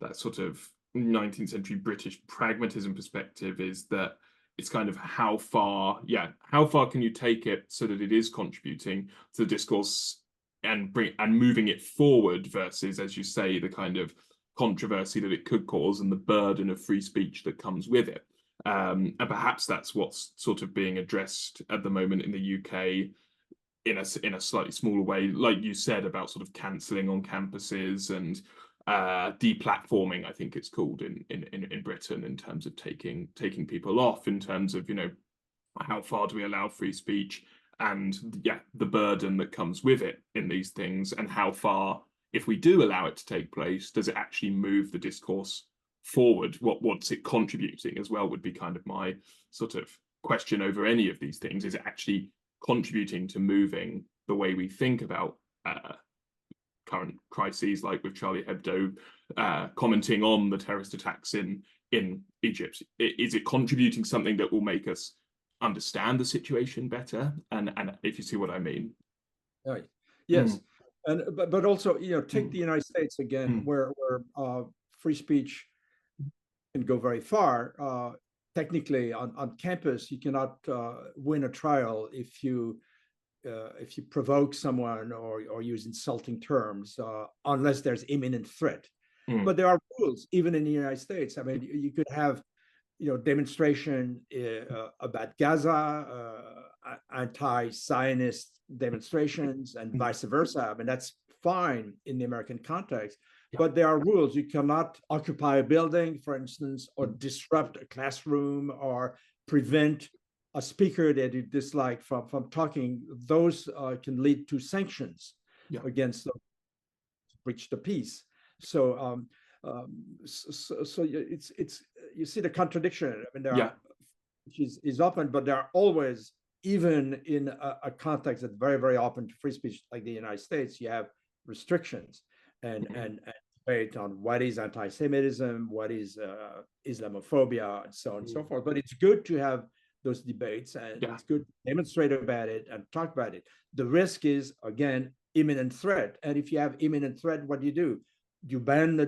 that sort of 19th century British pragmatism perspective, is that it's kind of how far can you take it so that it is contributing to the discourse and moving it forward, versus, as you say, the kind of controversy that it could cause and the burden of free speech that comes with it. And perhaps that's what's sort of being addressed at the moment in the UK in a slightly smaller way, like you said, about sort of cancelling on campuses and deplatforming, I think it's called in Britain, in terms of taking people off, in terms of, how far do we allow free speech, and the burden that comes with it in these things, and how far, if we do allow it to take place, does it actually move the discourse forward? What's it contributing as well, would be kind of my sort of question over any of these things. Is it actually contributing to moving the way we think about current crises, like with Charlie Hebdo commenting on the terrorist attacks in Egypt? Is it contributing something that will make us understand the situation better? And if you see what I mean. Right. Yes. And but also, take the United States again, where free speech can go very far. Technically, on campus, you cannot win a trial if you provoke someone or use insulting terms, unless there's imminent threat. But there are rules, even in the United States. I mean, you could have, demonstration about Gaza, anti-Zionist demonstrations, and vice versa. I mean, that's fine in the American context. But there are rules. You cannot occupy a building, for instance, or disrupt a classroom, or prevent a speaker that you dislike from talking. Those can lead to sanctions against them to breach the peace. So it's you see the contradiction. I mean, there are, which is often, but there are always, even in a context that's very, very open to free speech like the United States, you have restrictions and debate on what is anti-Semitism, what is Islamophobia, and so on and so forth. But it's good to have those debates, and it's good to demonstrate about it and talk about it. The risk is, again, imminent threat. And if you have imminent threat, what do? You ban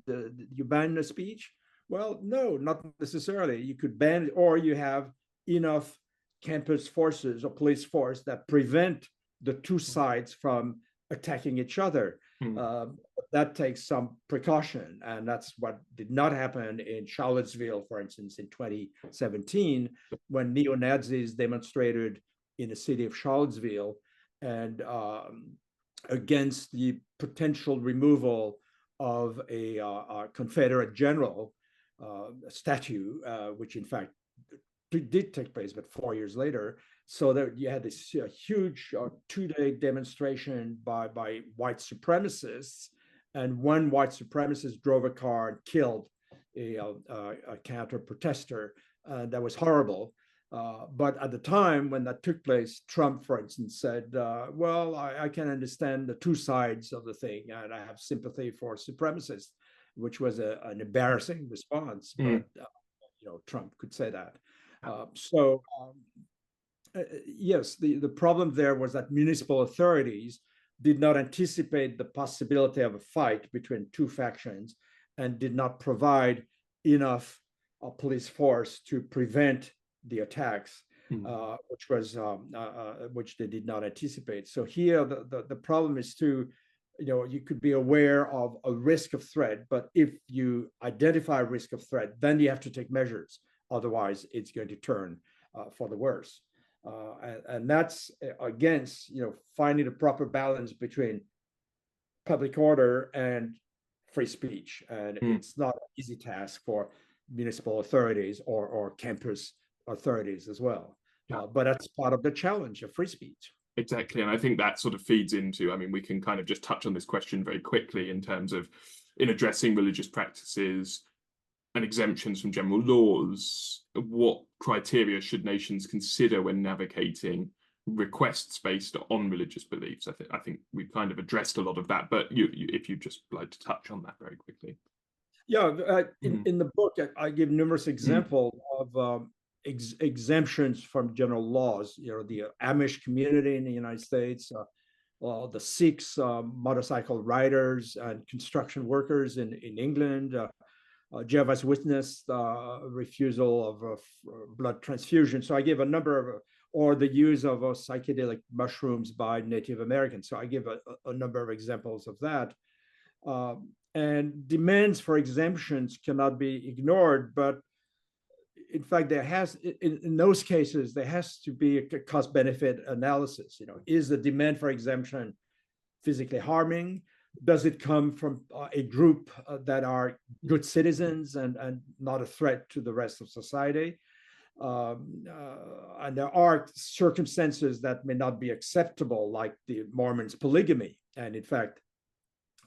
you ban the speech? Well, no, not necessarily. You could ban, or you have enough campus forces or police force that prevent the two sides from attacking each other. That takes some precaution, and that's what did not happen in Charlottesville, for instance, in 2017, when neo-Nazis demonstrated in the city of Charlottesville and against the potential removal of a Confederate general statue, which in fact did take place, but 4 years later. So that you had this huge 2-day demonstration by white supremacists, and one white supremacist drove a car and killed a counter protester. That was horrible. But at the time when that took place, Trump, for instance, said, well, I can understand the two sides of the thing, and I have sympathy for supremacists, which was an embarrassing response. But Trump could say that. Yes, the problem there was that municipal authorities did not anticipate the possibility of a fight between two factions, and did not provide enough police force to prevent the attacks, which they did not anticipate. So here, the problem is you could be aware of a risk of threat, but if you identify a risk of threat, then you have to take measures. Otherwise, it's going to turn for the worse. And that's against, finding the proper balance between public order and free speech. And it's not an easy task for municipal authorities or campus authorities as well. But that's part of the challenge of free speech. Exactly. And I think that sort of feeds into, we can kind of just touch on this question very quickly in terms of, in addressing religious practices and exemptions from general laws, what criteria should nations consider when navigating requests based on religious beliefs? I think we've kind of addressed a lot of that, but if you'd just like to touch on that very quickly. Yeah, in the book, I give numerous examples of exemptions from general laws. The Amish community in the United States, the Sikhs, motorcycle riders and construction workers in England, Jehovah's Witness, refusal of blood transfusion. So I give a number of, or the use of psychedelic mushrooms by Native Americans. So I give a number of examples of that. And demands for exemptions cannot be ignored, but in fact, in those cases, there has to be a cost-benefit analysis. Is the demand for exemption physically harming? Does it come from a group that are good citizens and not a threat to the rest of society? And there are circumstances that may not be acceptable, like the Mormons' polygamy. And in fact,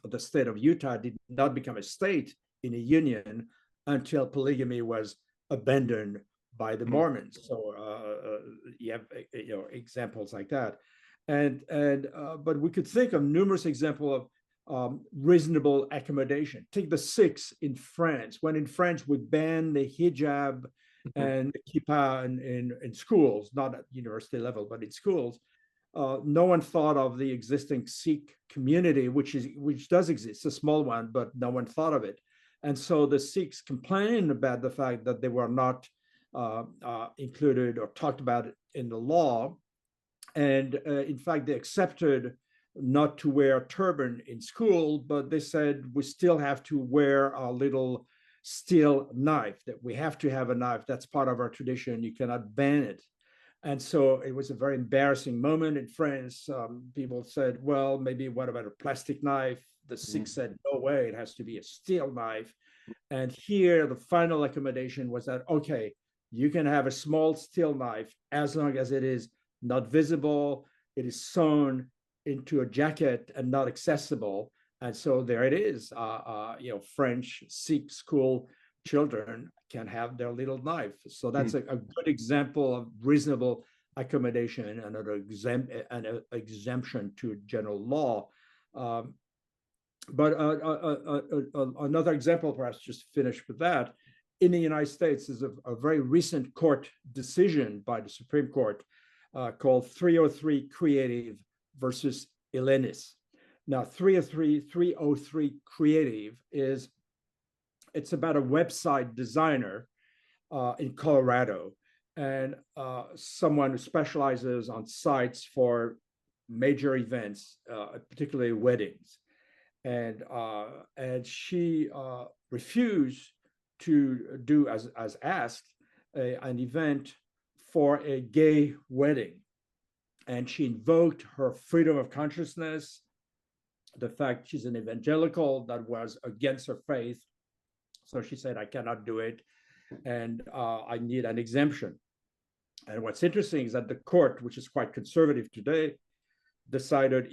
the state of Utah did not become a state in a union until polygamy was abandoned by the Mormons. So you have examples like that, but we could think of numerous examples of reasonable accommodation. Take the Sikhs in France. When in France would ban the hijab and the kippah in schools, not at university level, but in schools, no one thought of the existing Sikh community, which does exist, a small one, but no one thought of it. And so the Sikhs complained about the fact that they were not included or talked about in the law. And in fact, they accepted not to wear a turban in school, but they said, we still have to wear a little steel knife, that we have to have a knife. That's part of our tradition. You cannot ban it. And so it was a very embarrassing moment in France. People said, well, maybe what about a plastic knife? The Sikhs said, no way, it has to be a steel knife. And here, the final accommodation was that, okay, you can have a small steel knife as long as it is not visible, it is sewn into a jacket and not accessible. And so there it is. French Sikh school children can have their little knife. So that's a good example of reasonable accommodation and an exemption to general law. But another example, perhaps just to finish with that, in the United States is a very recent court decision by the Supreme Court called 303 Creative versus Hellenis. Now, 303 Creative it's about a website designer in Colorado, and someone who specializes on sites for major events, particularly weddings. And she refused to do as asked an event for a gay wedding, and she invoked her freedom of consciousness, the fact she's an evangelical that was against her faith. So she said, I cannot do it, and I need an exemption. And what's interesting is that the court, which is quite conservative today, decided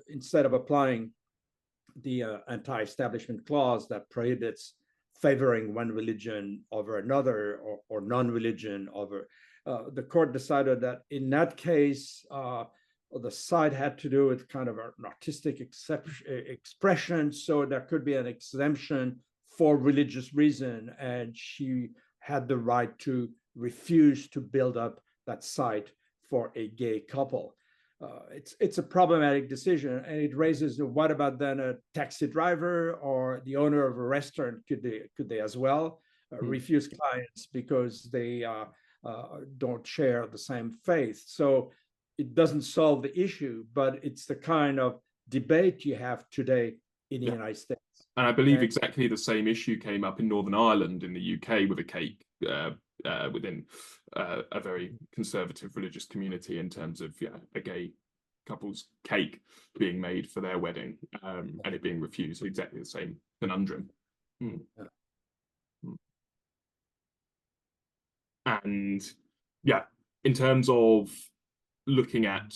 instead of applying the anti-establishment clause that prohibits favoring one religion over another or non-religion over, the court decided that in that case, the site had to do with kind of an artistic expression, so there could be an exemption for religious reason, and she had the right to refuse to build up that site for a gay couple. It's a problematic decision, and it raises what about then a taxi driver or the owner of a restaurant? Could they as well refuse clients because they don't share the same faith? So it doesn't solve the issue, but it's the kind of debate you have today in the United States. And I believe exactly the same issue came up in Northern Ireland in the UK with a cake within a very conservative religious community in terms of a gay couple's cake being made for their wedding and it being refused. So exactly the same conundrum. And in terms of looking at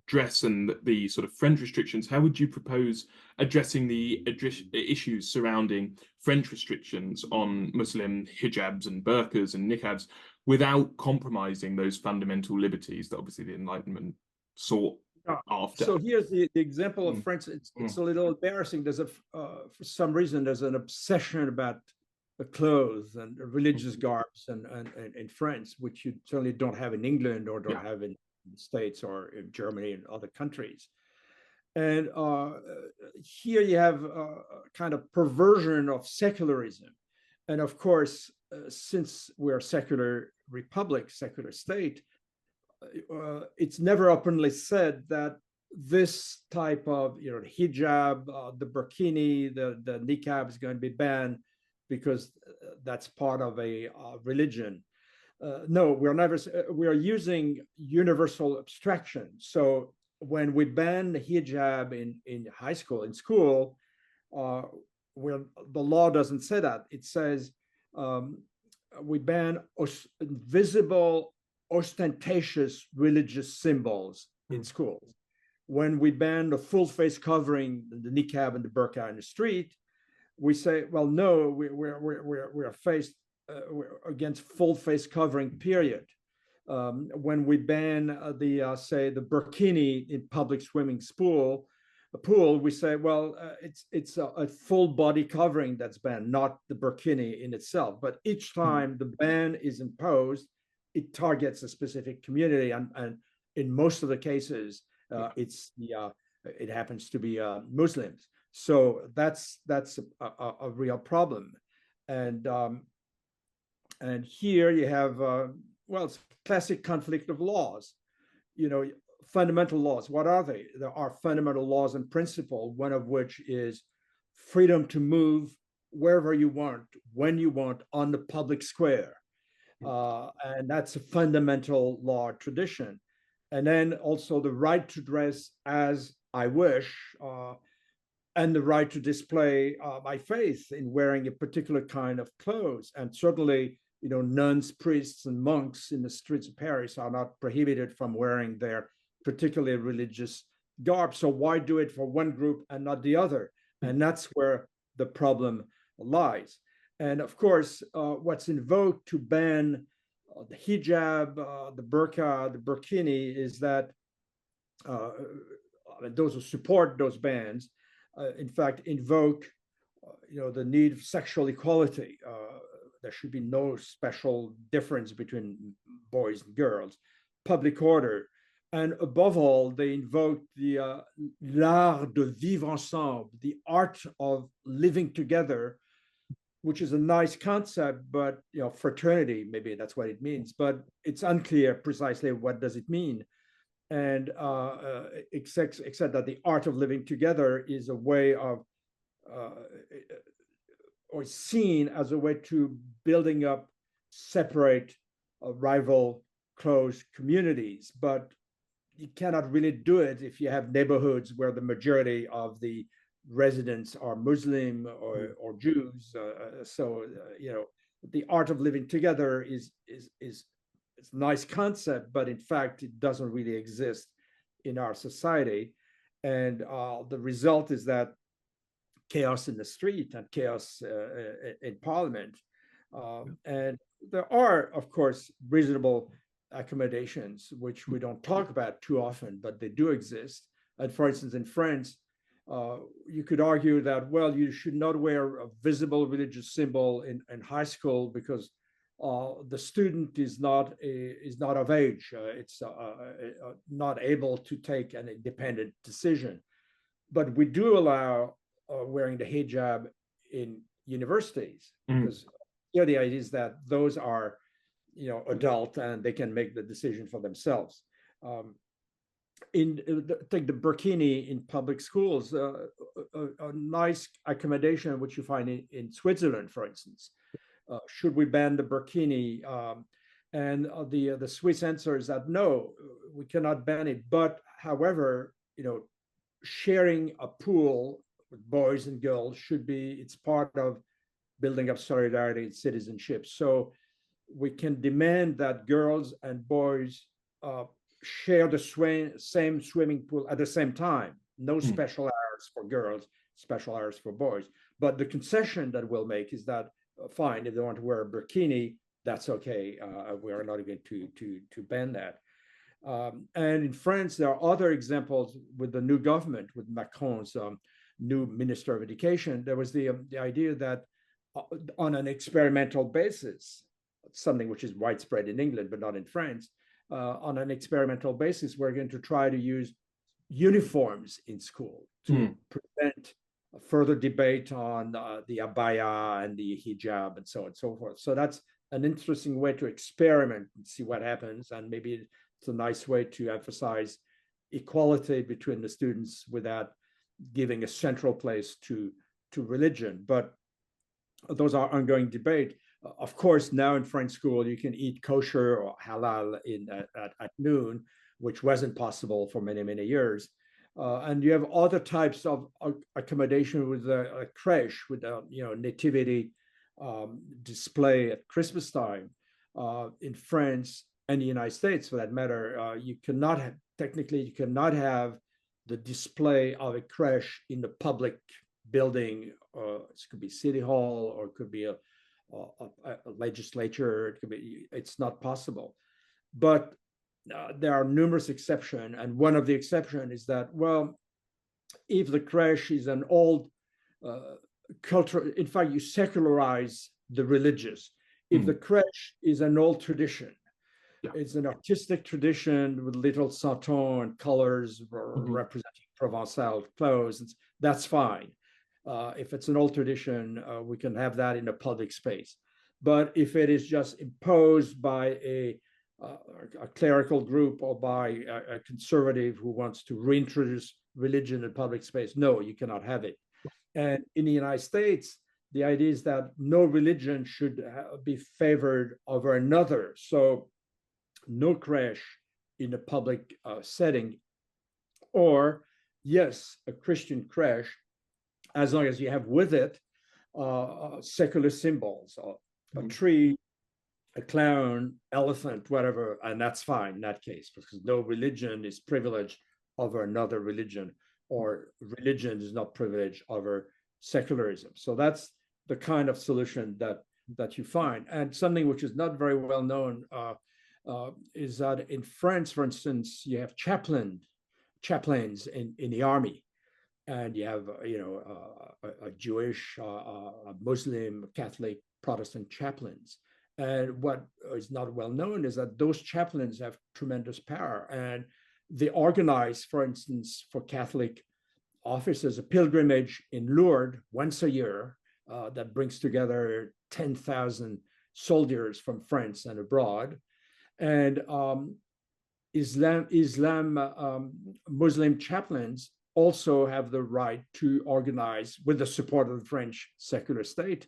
dress and the sort of French restrictions, how would you propose addressing the issues surrounding French restrictions on Muslim hijabs and burqas and niqabs without compromising those fundamental liberties that obviously the Enlightenment sought after? So here's the example of France. It's a little embarrassing. For some reason, there's an obsession about clothes and religious garbs and in France, which you certainly don't have in England or don't Yeah. have in the States or in Germany and other countries. And here you have a kind of perversion of secularism. And of course, since we're a secular republic, secular state, it's never openly said that this type of hijab, the burkini, the niqab is going to be banned because that's part of a religion. No, we're never. We are using universal abstraction. So when we ban hijab in high school, in school, uh, where the law doesn't say that, it says we ban visible, ostentatious religious symbols in schools. When we ban the full face covering, the niqab and the burqa in the street, we say, well, no, we're faced against full face covering, period. When we ban say the burkini in public swimming pool, we say, well, it's a full body covering that's banned, not the burkini in itself. But each time the ban is imposed, it targets a specific community, and in most of the cases, it happens to be Muslims. So that's a real problem, and here you have well, it's classic conflict of laws. Fundamental laws. What are they? There are fundamental laws and principles, one of which is freedom to move wherever you want, when you want, on the public square. And that's a fundamental law tradition. And then also the right to dress as I wish, and the right to display my faith in wearing a particular kind of clothes. And certainly, nuns, priests, and monks in the streets of Paris are not prohibited from wearing their particularly religious garb. So why do it for one group and not the other? And that's where the problem lies. And of course, what's invoked to ban the hijab, the burqa, the burkini is that those who support those bans, in fact, invoke, the need of sexual equality. There should be no special difference between boys and girls, public order, and above all, they invoke the l'art de vivre ensemble, the art of living together, which is a nice concept, but fraternity, maybe that's what it means, but it's unclear precisely what does it mean. And except that the art of living together is a way of, or seen as a way to building up separate, rival, close communities. But you cannot really do it if you have neighborhoods where the majority of the residents are Muslim or Jews. The art of living together is it's a nice concept, but in fact, it doesn't really exist in our society. And the result is that chaos in the street and chaos in parliament. And there are, of course, reasonable accommodations, which we don't talk about too often, but they do exist. And for instance, in France, you could argue that, well, you should not wear a visible religious symbol in high school because the student is not of age. It's not able to take an independent decision. But we do allow wearing the hijab in universities because the idea is that those are, adult and they can make the decision for themselves. Take the burkini in public schools, a nice accommodation which you find in Switzerland, for instance. Should we ban the burkini? And the Swiss answer is that no, we cannot ban it. But however, sharing a pool with boys and girls it's part of building up solidarity and citizenship. So we can demand that girls and boys share the same swimming pool at the same time. No special hours for girls, special hours for boys. But the concession that we'll make is that fine, if they want to wear a burkini, that's okay. We are not going to ban that. And in France, there are other examples with the new government, with Macron's new Minister of Education. There was the idea that on an experimental basis, something which is widespread in England but not in France. On an experimental basis, we're going to try to use uniforms in school to prevent further debate on the abaya and the hijab and so on and so forth. So that's an interesting way to experiment and see what happens. And maybe it's a nice way to emphasize equality between the students without giving a central place to religion. But those are ongoing debate. Of course, now in French school, you can eat kosher or halal at noon, which wasn't possible for many, many years. And you have other types of accommodation with a creche, with a nativity display at Christmas time. In France and the United States, for that matter, you cannot have the display of a creche in the public building. It could be City Hall, or it could be a legislature. It's not possible. But there are numerous exceptions, and one of the exceptions is that, well, if the creche is an old culture, in fact, you secularize the religious. If the creche is an old tradition, it's an artistic tradition with little satin and colors representing Provençal clothes, that's fine. If it's an old tradition, we can have that in a public space. But if it is just imposed by a clerical group or by a conservative who wants to reintroduce religion in public space, no, you cannot have it. And in the United States, the idea is that no religion should be favored over another. So no creche in a public setting, or yes, a Christian creche, as long as you have with it secular symbols, a tree, a clown, elephant, whatever, and that's fine in that case, because no religion is privileged over another religion, or religion is not privileged over secularism. So that's the kind of solution that you find. And something which is not very well known is that in France, for instance, you have chaplains in the army, and you have a Jewish, a Muslim, Catholic, Protestant chaplains. And what is not well known is that those chaplains have tremendous power, and they organize, for instance, for Catholic officers, a pilgrimage in Lourdes once a year that brings together 10,000 soldiers from France and abroad. And Muslim chaplains also have the right to organize, with the support of the French secular state,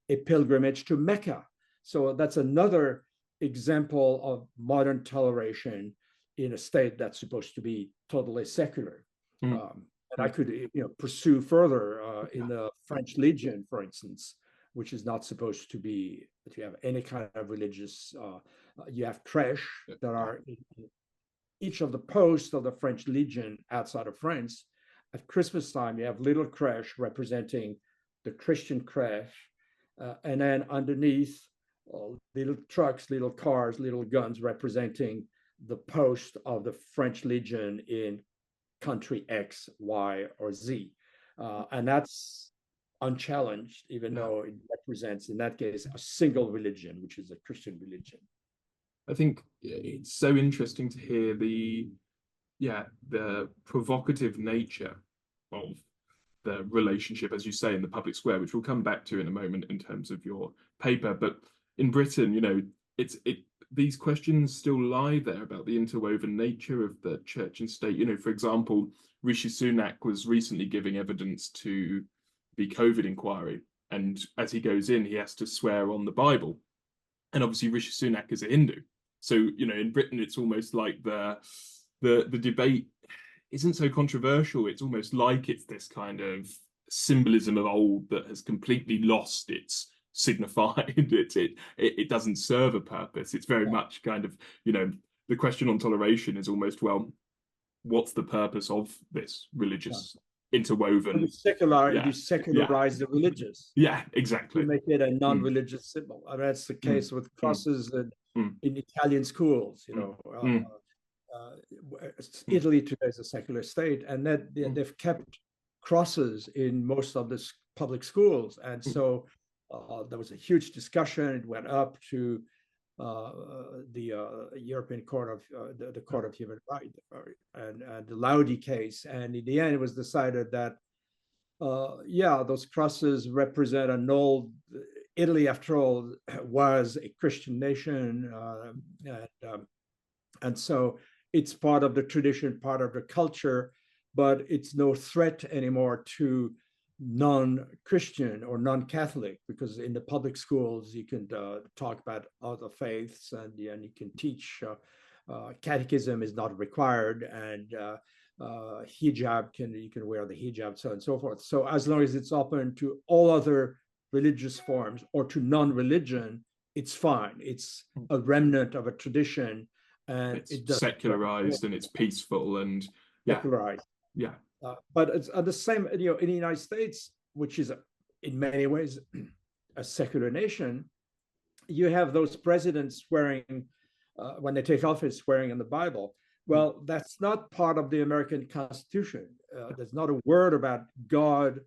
a pilgrimage to Mecca. So that's another example of modern toleration in a state that's supposed to be totally secular. And I could pursue further in the French Legion, for instance, which is not supposed to be, that you have any kind of religious, you have creche that are in each of the posts of the French Legion outside of France. At Christmas time, you have little creche representing the Christian creche, and then underneath, little trucks, little cars, little guns representing the post of the French Legion in country X, Y, or Z. And that's unchallenged, even though it represents, in that case, a single religion, which is a Christian religion. I think it's so interesting to hear the provocative nature of the relationship, as you say, in the public square, which we'll come back to in a moment in terms of your paper. But in Britain, these questions still lie there about the interwoven nature of the church and state. For example, Rishi Sunak was recently giving evidence to the COVID inquiry, and as he goes in, he has to swear on the Bible. And obviously Rishi Sunak is a Hindu. So, in Britain, it's almost like the debate isn't so controversial. It's almost like it's this kind of symbolism of old that has completely lost its signified. It doesn't serve a purpose. It's very much kind of, the question on toleration is almost, well, what's the purpose of this religious interwoven? You secularize the religious. Yeah, exactly. You make it a non-religious symbol. I mean, that's the case with crosses in Italian schools. Italy today is a secular state, and that they've kept crosses in most of the public schools, and so There was a huge discussion. It went up to the European Court of the Court of Human Rights and the Laudy case. And in the end, it was decided that yeah, those crosses represent an old Italy, after all, was a Christian nation, and so it's part of the tradition, part of the culture, but it's no threat anymore to non-Christian or non-Catholic, because in the public schools you can talk about other faiths, and you can teach. Catechism is not required, and hijab you can wear the hijab, so on and so forth. So as long as it's open to all other religious forms or to non-religion, it's fine. It's a remnant of a tradition, and it's secularized and it's peaceful and secularized. Yeah. But it's the same, in the United States, which is in many ways a secular nation. You have those presidents swearing when they take office, swearing in the Bible. Well, that's not part of the American Constitution. There's not a word about God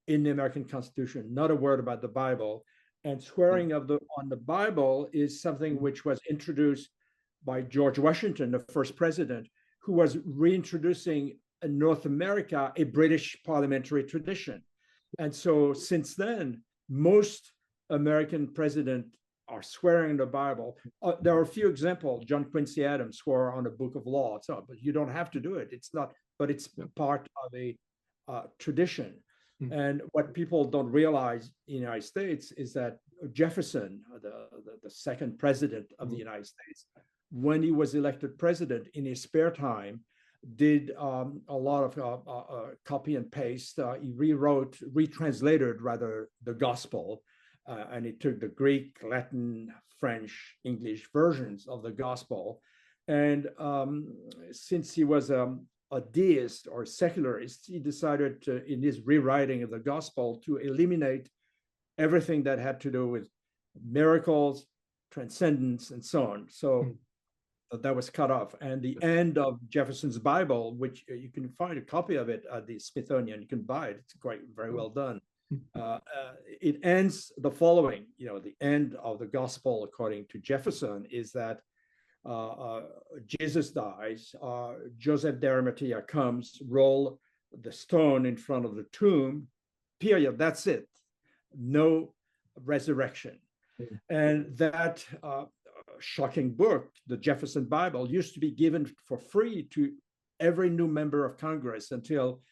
in the American Constitution, not a word about the Bible. And swearing on the Bible is something which was introduced by George Washington, the first president, who was reintroducing in North America a British parliamentary tradition. And so since then, most American presidents are swearing the Bible. There are a few examples. John Quincy Adams swore on a book of law, so, but you don't have to do it. It's not, but it's part of a tradition. And what people don't realize in the United States is that Jefferson, the second president of the United States, when he was elected president, in his spare time, did a lot of copy and paste. He retranslated rather the gospel, and he took the Greek, Latin, French, English versions of the gospel. And since he was a deist or secularist, he decided to, in his rewriting of the gospel, to eliminate everything that had to do with miracles, transcendence, and so on. So that was cut off. And the end of Jefferson's Bible, which you can find a copy of it at the Smithsonian, you can buy it. It's quite very well done. It ends the following. The end of the gospel, according to Jefferson, is that Jesus dies, Joseph d'Arimathea comes, roll the stone in front of the tomb, period. That's it. No resurrection. And that shocking book, the Jefferson Bible, used to be given for free to every new member of Congress until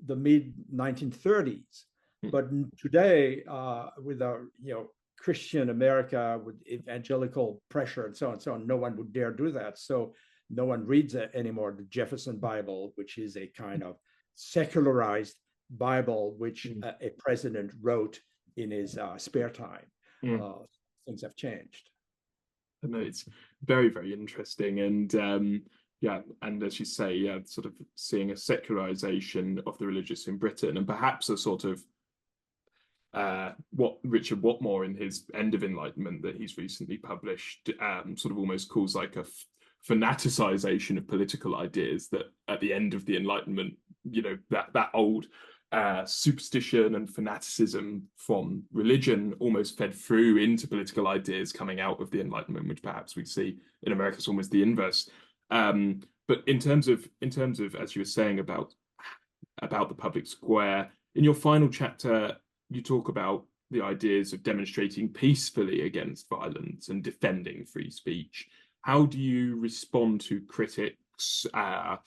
the mid-1930s. But today, with our Christian America, with evangelical pressure and so on, no one would dare do that. So no one reads it anymore, the Jefferson Bible, which is a kind of secularized Bible, which a president wrote in his spare time. Things have changed. I know, it's very, very interesting. And and as you say, sort of seeing a secularization of the religious in Britain, and perhaps a sort of what Richard Watmore in his End of Enlightenment that he's recently published sort of almost calls like a fanaticization of political ideas, that at the end of the Enlightenment, that old superstition and fanaticism from religion almost fed through into political ideas coming out of the Enlightenment, which perhaps we see in America is almost the inverse. But in terms of, as you were saying about the public square, in your final chapter, you talk about the ideas of demonstrating peacefully against violence and defending free speech. How do you respond to critics on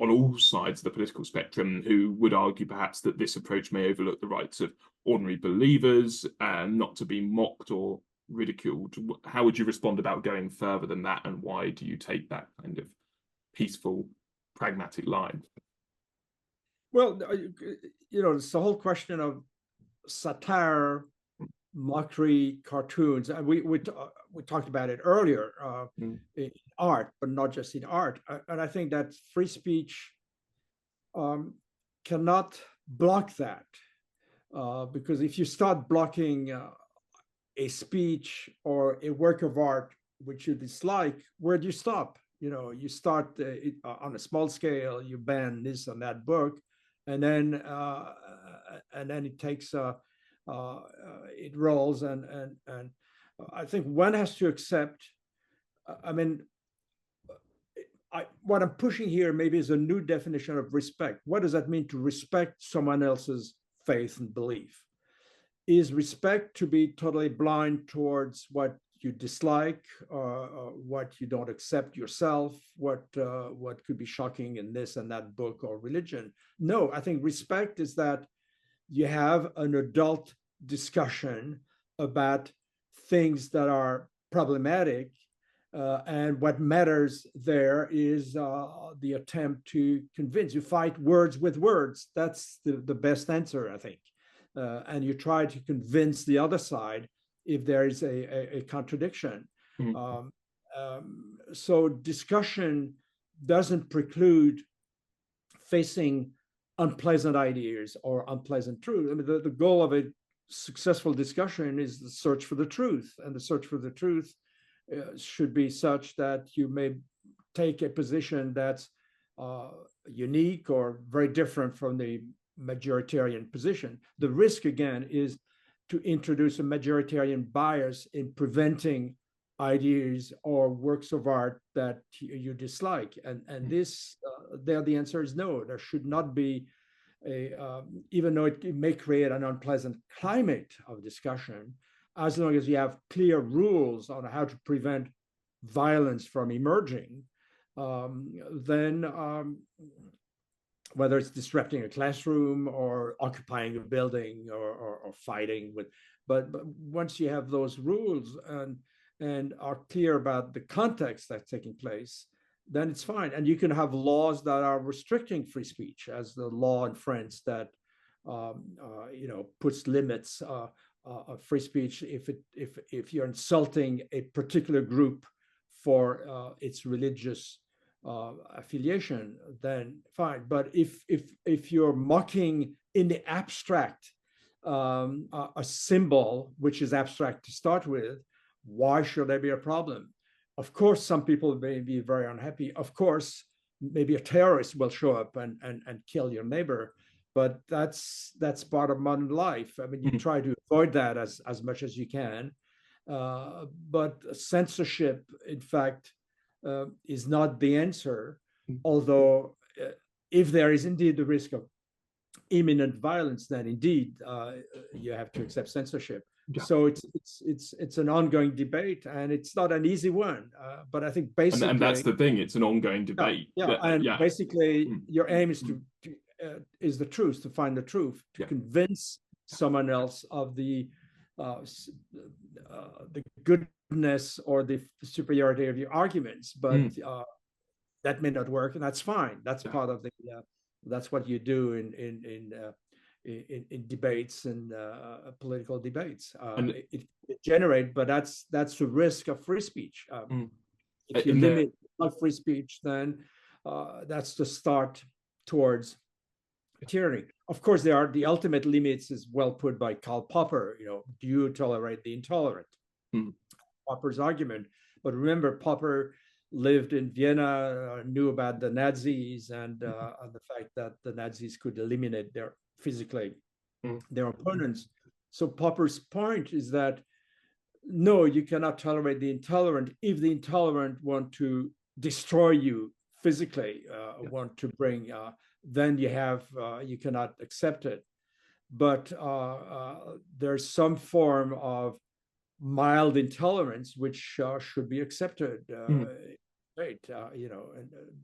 all sides of the political spectrum who would argue perhaps that this approach may overlook the rights of ordinary believers and not to be mocked or ridiculed? How would you respond about going further than that, and why do you take that kind of peaceful, pragmatic line? Well, it's the whole question of satire, mockery, cartoons. We talked about it earlier in art, but not just in art. And I think that free speech cannot block that, because if you start blocking a speech or a work of art which you dislike, where do you stop? You start on a small scale, you ban this and that book, and then it takes it rolls, and I think one has to accept. I mean, what I'm pushing here maybe is a new definition of respect. What does that mean to respect someone else's faith and belief? Is respect to be totally blind towards what you dislike, what you don't accept yourself, what could be shocking in this and that book or religion? No, I think respect is that you have an adult discussion about things that are problematic, and what matters there is the attempt to convince. You fight words with words. That's the best answer, I think. And you try to convince the other side if there is a contradiction. Mm-hmm. So discussion doesn't preclude facing unpleasant ideas or unpleasant truth. I mean, the goal of a successful discussion is the search for the truth, and the search for the truth should be such that you may take a position that's unique or very different from the majoritarian position. The risk, again, is to introduce a majoritarian bias in preventing ideas or works of art that you dislike. And this, there the answer is no. There should not be even though it may create an unpleasant climate of discussion, as long as you have clear rules on how to prevent violence from emerging, then whether it's disrupting a classroom or occupying a building or fighting with, but once you have those rules and are clear about the context that's taking place, then it's fine. And you can have laws that are restricting free speech, as the law in France that puts limits of free speech if you're insulting a particular group for its religious affiliation, then fine. But if you're mocking in the abstract a symbol which is abstract to start with, why should there be a problem? Of course, some people may be very unhappy. Of course, maybe a terrorist will show up and kill your neighbor, but that's part of modern life. I mean, you try to avoid that as much as you can. But censorship, in fact, is not the answer, although if there is indeed the risk of imminent violence, then indeed you have to accept censorship. Yeah. So it's an ongoing debate, and it's not an easy one. But I think basically, and that's the thing; it's an ongoing debate. Basically, your aim is to is the truth, to find the truth, to convince someone else of the goodness or the superiority of your arguments. But that may not work, and that's fine. That's part of the. That's what you do in debates and political debates. It generate, but that's the risk of free speech. If you limit free speech, then that's the start towards tyranny. Of course, there are the ultimate limits, is well put by Karl Popper. Do you tolerate the intolerant? Popper's argument. But remember, Popper lived in Vienna, knew about the Nazis and the fact that the Nazis could eliminate physically their opponents. So Popper's point is that no, you cannot tolerate the intolerant if the intolerant want to destroy you physically, want to bring, then you cannot accept it. But there's some form of mild intolerance which should be accepted.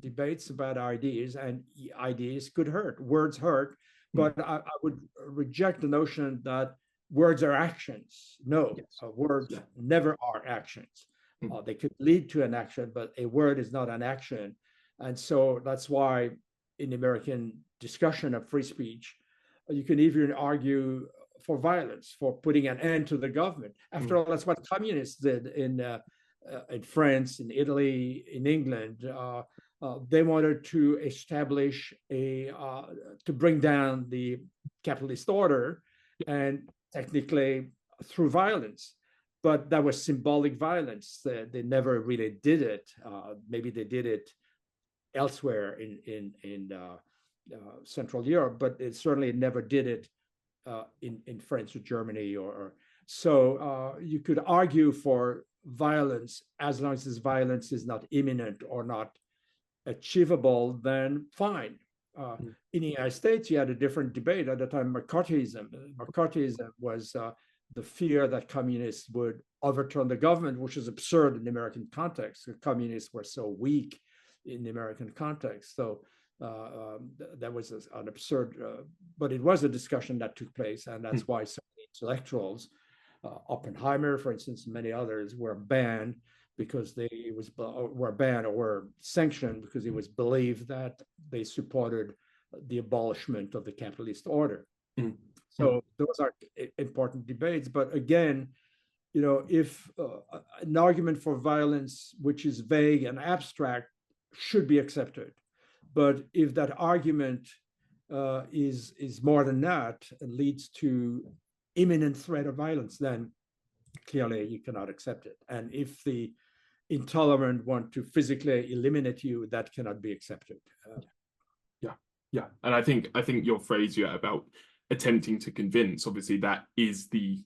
Debates about ideas, and ideas could hurt. Words hurt, but I would reject the notion that words are actions. No, words never are actions. They could lead to an action, but a word is not an action. And so that's why in the American discussion of free speech, you can even argue for violence, for putting an end to the government. After all, that's what communists did in France, in Italy, in England. They wanted to establish to bring down the capitalist order, and technically through violence. But that was symbolic violence. They never really did it. Maybe they did it elsewhere in Central Europe, but it certainly never did it in France or Germany, or so you could argue for violence as long as this violence is not imminent or not achievable, then fine. In the United States, you had a different debate at the time. McCarthyism was the fear that communists would overturn the government, which is absurd in the American context. The communists were so weak in the American context. So that was an absurd, but it was a discussion that took place, and that's why so many intellectuals, Oppenheimer, for instance, and many others, were banned because were banned or were sanctioned because it was believed that they supported the abolishment of the capitalist order. So those are important debates. But again, if an argument for violence, which is vague and abstract, should be accepted. But if that argument is more than that and leads to imminent threat of violence, then clearly you cannot accept it. And if the intolerant want to physically eliminate you, that cannot be accepted. Yeah. And I think your phrase about attempting to convince, obviously that is the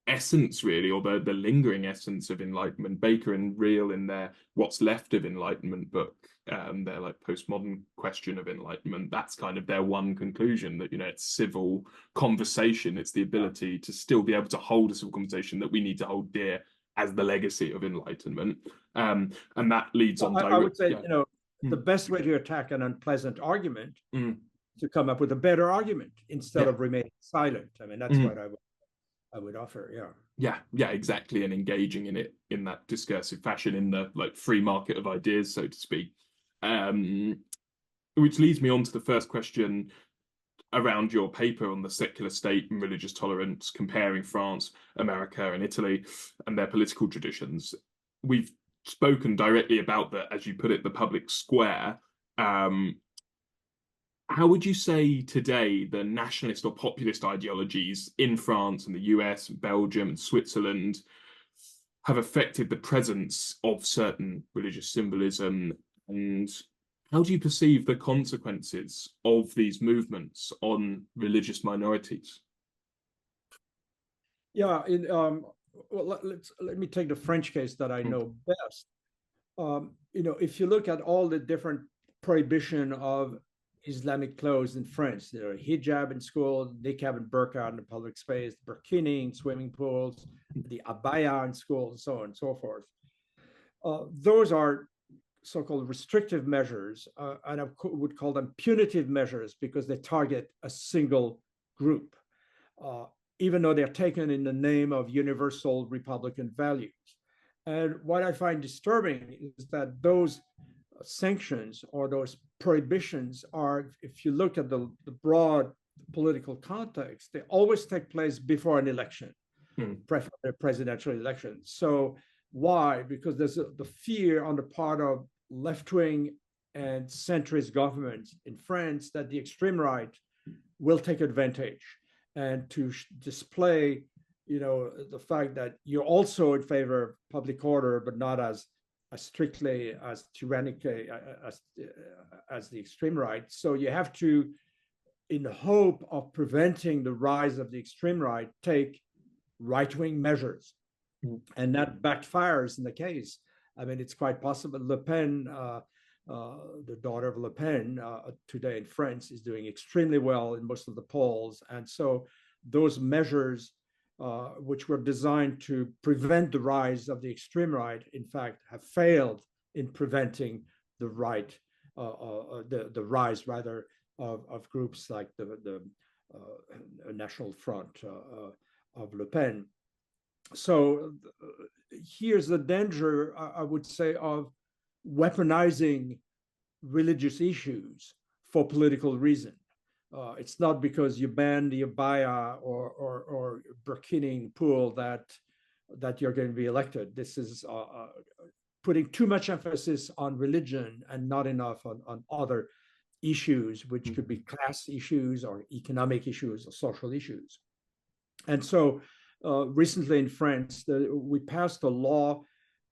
essence, really, or the lingering essence of Enlightenment. Baker and Reel, in their What's Left of Enlightenment book, their like postmodern question of Enlightenment, that's kind of their one conclusion, that it's civil conversation. It's the ability to still be able to hold a civil conversation that we need to hold dear as the legacy of Enlightenment. And that leads on. I would say, the best way to attack an unpleasant argument to come up with a better argument instead of remaining silent. I mean, that's what I would offer. Yeah, exactly. And engaging in it in that discursive fashion, in the like free market of ideas, so to speak. Which leads me on to the first question around your paper on the secular state and religious tolerance, comparing France, America, and Italy and their political traditions. We've spoken directly about as you put it, the public square. How would you say today the nationalist or populist ideologies in France and the US, Belgium and Switzerland have affected the presence of certain religious symbolism? And how do you perceive the consequences of these movements on religious minorities? Yeah, well, let me take the French case that I know best. If you look at all the different prohibition of Islamic clothes in France, there are hijab in school, niqab and burqa in the public space, burkini in swimming pools, the abaya in school, and so on and so forth. Those are so-called restrictive measures, and I would call them punitive measures because they target a single group, even though they're taken in the name of universal Republican values. And what I find disturbing is that those sanctions or those prohibitions are, if you look at the broad political context, they always take place before an election, a presidential election. So why? Because there's the fear on the part of left-wing and centrist governments in France that the extreme right will take advantage and to display, the fact that you're also in favor of public order, but not as strictly as tyrannically as the extreme right. So you have to, in the hope of preventing the rise of the extreme right, take right-wing measures. And that backfires in the case. I mean, it's quite possible. Le Pen, the daughter of Le Pen, today in France, is doing extremely well in most of the polls. And so those measures, which were designed to prevent the rise of the extreme right, in fact, have failed in preventing the rise rather of groups like the National Front of Le Pen. So here's the danger, I would say, of weaponizing religious issues for political reason. It's not because you ban the abaya or burkini pool that you're going to be elected. This is putting too much emphasis on religion and not enough on other issues, which could be class issues or economic issues or social issues. And so recently in France, we passed a law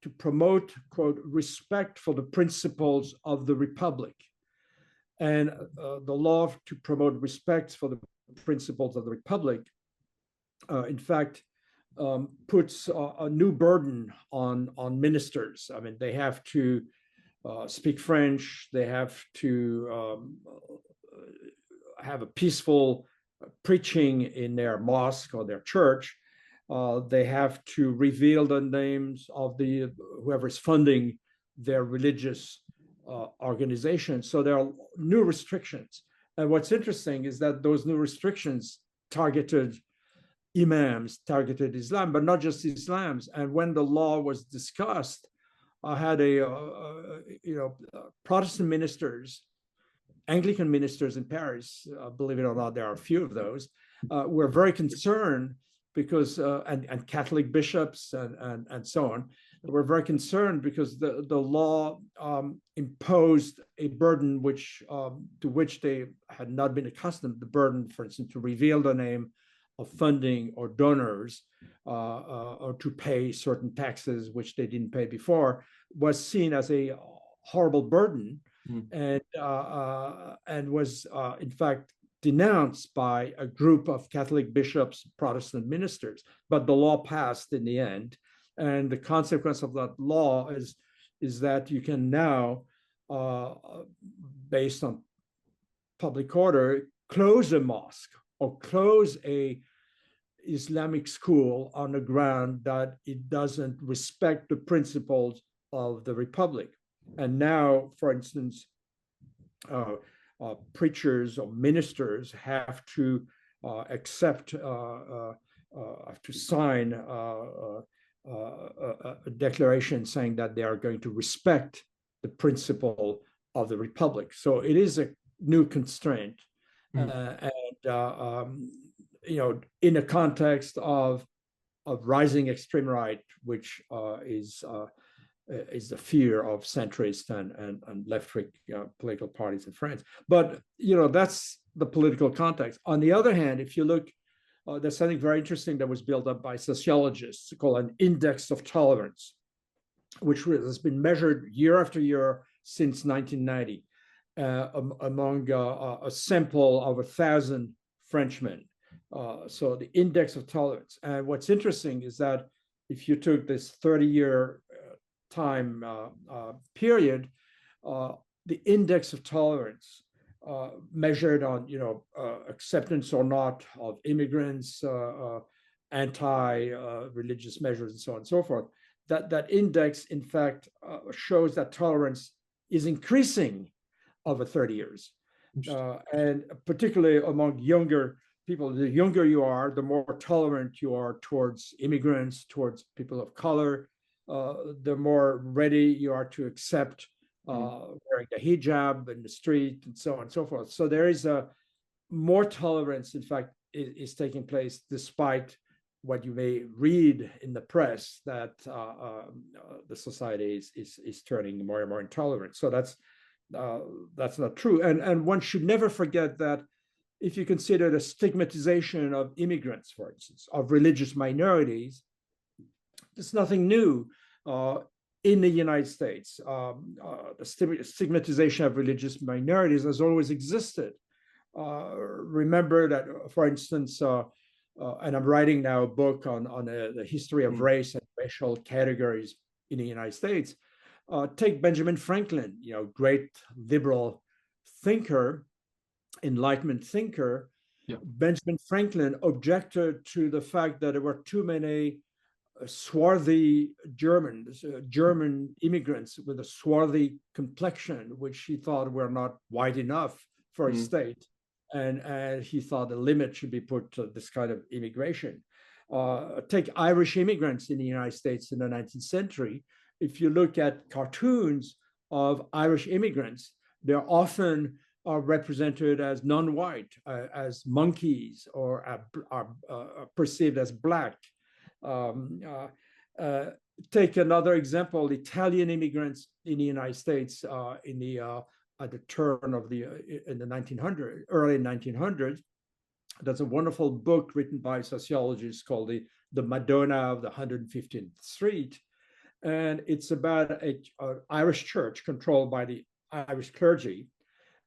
to promote, quote, respect for the principles of the Republic. And the law to promote respect for the principles of the Republic, in fact, puts a new burden on ministers. I mean, they have to speak French, they have to have a peaceful preaching in their mosque or their church. They have to reveal the names of the whoever's funding their religious organization. So there are new restrictions. And what's interesting is that those new restrictions targeted imams, targeted Islam, but not just Islams. And when the law was discussed, I had Protestant ministers, Anglican ministers in Paris, believe it or not, there are a few of those, were very concerned because, and Catholic bishops and so on, were very concerned because the law imposed a burden to which they had not been accustomed. The burden, for instance, to reveal the name of funding or donors, or to pay certain taxes which they didn't pay before, was seen as a horrible burden, and was in fact denounced by a group of Catholic bishops, Protestant ministers. But the law passed in the end, and the consequence of that law is that you can now, based on public order, close a mosque or close a Islamic school on the ground that it doesn't respect the principles of the Republic. And now, for instance, preachers or ministers have to accept, have to sign a declaration saying that they are going to respect the principle of the Republic. So it is a new constraint. In a context of rising extreme right, which is the fear of centrist and left-wing political parties in France. But that's the political context. On the other hand, if you look, there's something very interesting that was built up by sociologists called an index of tolerance, which has been measured year after year since 1990 among a sample of 1,000 Frenchmen. So the index of tolerance. And what's interesting is that if you took this 30-year time period, the index of tolerance measured on acceptance or not of immigrants, anti-religious measures, and so on and so forth, that index in fact shows that tolerance is increasing over 30 years, and particularly among younger people. The younger you are, the more tolerant you are towards immigrants, towards people of color, the more ready you are to accept wearing a hijab in the street, and so on and so forth. So there is a more tolerance, in fact, is taking place, despite what you may read in the press, that the society is turning more and more intolerant. So that's not true. And one should never forget that if you consider the stigmatization of immigrants, for instance, of religious minorities, there's nothing new in the United States. The stigmatization of religious minorities has always existed. Remember that, for instance, and I'm writing now a book on the history of race and racial categories in the United States. Take Benjamin Franklin, great liberal thinker, Enlightenment thinker. Yeah. Benjamin Franklin objected to the fact that there were too many swarthy German immigrants with a swarthy complexion, which he thought were not white enough for his state. And he thought a limit should be put to this kind of immigration. Take Irish immigrants in the United States in the 19th century. If you look at cartoons of Irish immigrants, they're often represented as non-white, as monkeys, or are perceived as black. Take another example: Italian immigrants in the United States at the turn of in the 1900s, early 1900s. There's a wonderful book written by sociologists called the Madonna of the 115th Street, and it's about an Irish church controlled by the Irish clergy,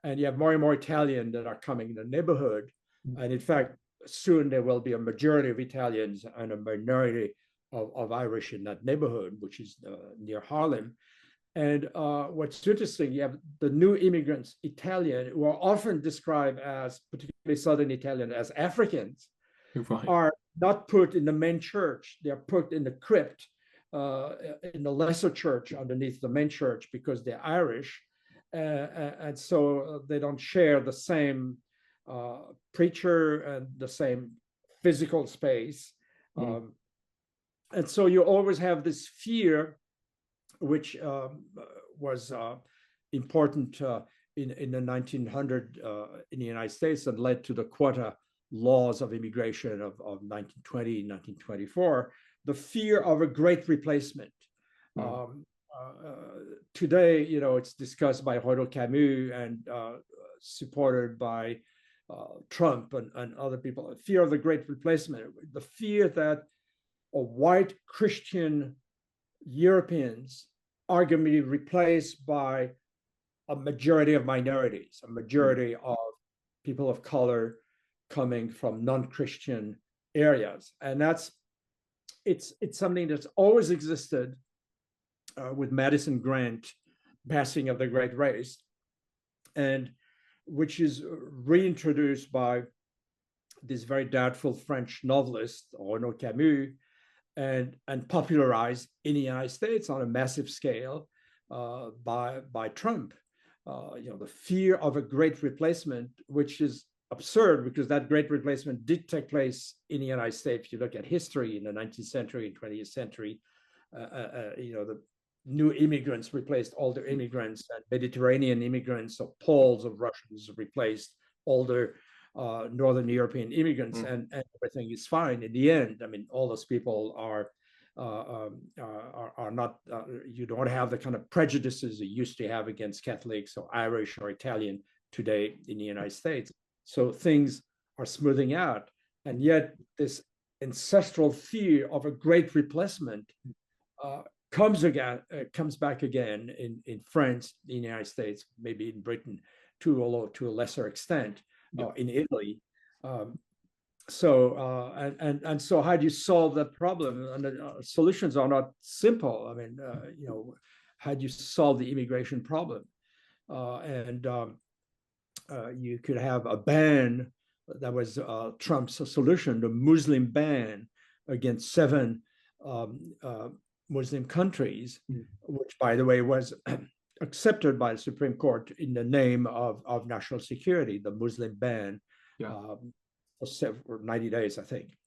and you have more and more Italian that are coming in the neighborhood, And in fact, soon there will be a majority of Italians and a minority of Irish in that neighborhood, which is near Harlem. And what's interesting, you have the new immigrants, Italian, who are often described as, particularly Southern Italian, as Africans, Right. are not put in the main church. They're put in the crypt, in the lesser church underneath the main church because they're Irish. And so they don't share the same preacher and the same physical space. And so you always have this fear, which was important in the 1900 in the United States and led to the quota laws of immigration of 1920, 1924, the fear of a great replacement. Today, it's discussed by Horace Camus and supported by Trump and other people, fear of the great replacement, the fear that a white Christian Europeans are going to be replaced by a majority of minorities, a majority of people of color coming from non-Christian areas. And it's something that's always existed with Madison Grant passing of the Great Race, and which is reintroduced by this very doubtful French novelist, Renaud Camus, and popularized in the United States on a massive scale by Trump. The fear of a great replacement, which is absurd because that great replacement did take place in the United States. If you look at history in the 19th century and 20th century, the new immigrants replaced older immigrants, and Mediterranean immigrants, so Poles of Russians replaced older Northern European immigrants, and everything is fine in the end. I mean, all those people are not. You don't have the kind of prejudices you used to have against Catholics or Irish or Italian today in the United States. So things are smoothing out, and yet this ancestral fear of a great replacement comes back again in France, in the United States, maybe in Britain, to a lesser extent, in Italy. So how do you solve that problem? And the solutions are not simple. I mean, how do you solve the immigration problem? You could have a ban that was Trump's solution, the Muslim ban against 7 Muslim countries, which, by the way, was accepted by the Supreme Court in the name of national security, the Muslim ban, for 90 days, I think.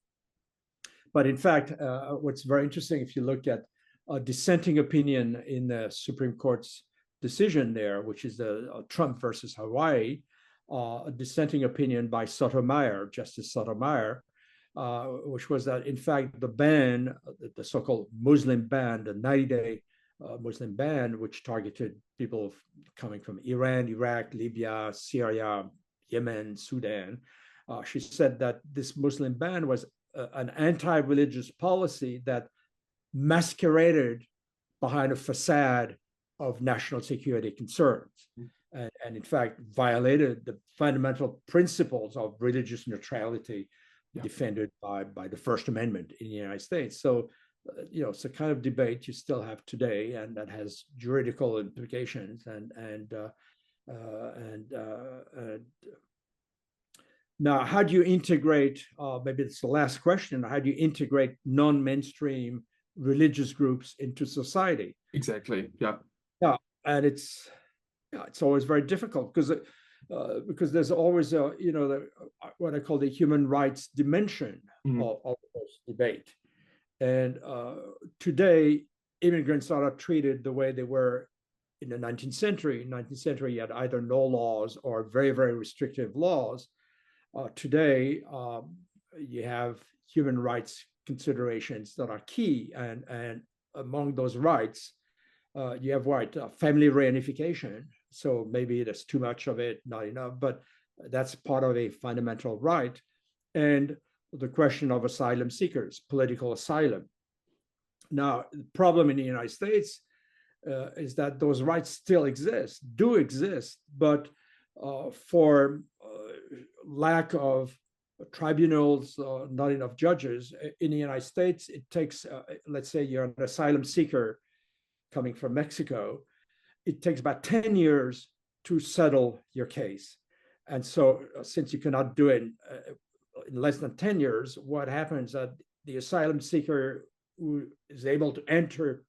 But in fact, what's very interesting, if you look at a dissenting opinion in the Supreme Court's decision there, which is the Trump versus Hawaii, a dissenting opinion by Sotomayor, Justice Sotomayor, which was that, in fact, the ban, the so-called Muslim ban, the 90-day Muslim ban, which targeted people coming from Iran, Iraq, Libya, Syria, Yemen, Sudan, she said that this Muslim ban was an anti-religious policy that masqueraded behind a facade of national security concerns, and in fact violated the fundamental principles of religious neutrality defended by the First Amendment in the United States. So, it's a kind of debate you still have today, and that has juridical implications. And now, how do you integrate? Maybe it's the last question. How do you integrate non-mainstream religious groups into society? Exactly. Yeah. Yeah, and it's always very difficult because there's always what I call the human rights dimension of this debate. And today, immigrants are not treated the way they were in the 19th century. In the 19th century, you had either no laws or very, very restrictive laws. Today, you have human rights considerations that are key, and among those rights, you have family reunification. So maybe there's too much of it, not enough, but that's part of a fundamental right. And the question of asylum seekers, political asylum. Now, the problem in the United States is that those rights still do exist, but for lack of tribunals, not enough judges. In the United States, it takes, let's say you're an asylum seeker coming from Mexico, it takes about 10 years to settle your case. And so, since you cannot do it in less than 10 years, what happens that the asylum seeker who is able to enter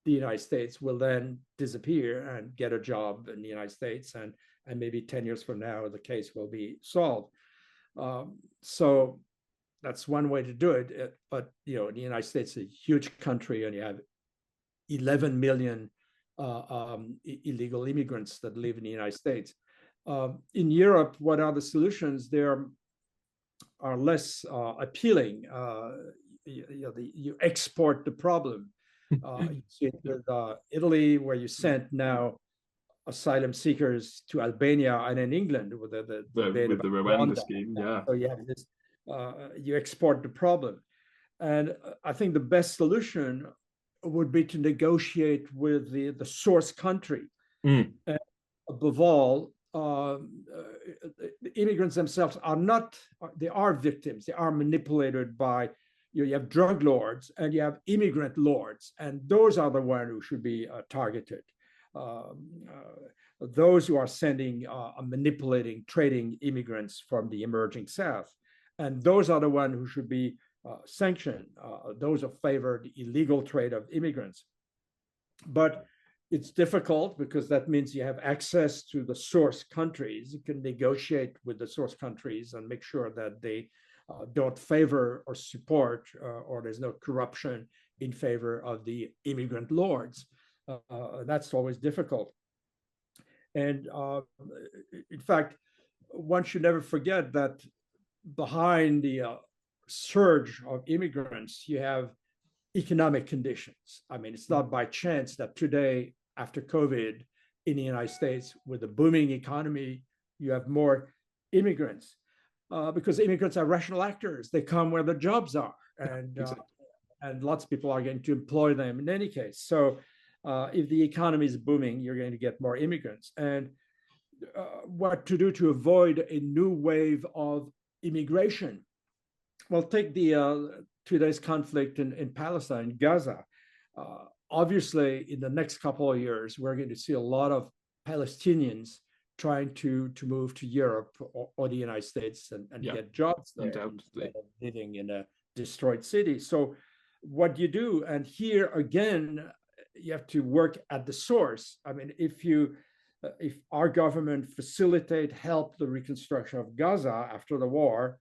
the United States will then disappear and get a job in the United States, and maybe 10 years from now, the case will be solved. So that's one way to do it. But, the United States is a huge country, and you have 11 million illegal immigrants that live in the United States. In Europe, what are the solutions? There are less appealing. You export the problem. You see it with Italy, where you sent now asylum seekers to Albania, and in England with the Rwanda scheme. Yeah. So you have this. You export the problem, and I think the best solution would be to negotiate with the source country. And above all, the immigrants themselves are not, they are victims. They are manipulated by, you have drug lords and you have immigrant lords, and those are the ones who should be targeted. Those who are sending, manipulating, trading immigrants from the emerging South. And those are the ones who should be sanctioned, those who favor the illegal trade of immigrants. But it's difficult because that means you have access to the source countries. You can negotiate with the source countries and make sure that they don't favor or support, or there's no corruption in favor of the immigrant lords. That's always difficult. And in fact, one should never forget that behind the surge of immigrants, you have economic conditions. I mean, it's not by chance that today, after COVID, in the United States, with a booming economy, you have more immigrants, because immigrants are rational actors. They come where the jobs are, and and lots of people are going to employ them in any case. So if the economy is booming, you're going to get more immigrants. And what to do to avoid a new wave of immigration? Well, take the today's conflict in Palestine, Gaza. Obviously, in the next couple of years, we're going to see a lot of Palestinians trying to move to Europe or the United States and get jobs there, instead of living in a destroyed city. So what you do, and here again, you have to work at the source. I mean, if our government help the reconstruction of Gaza after the war,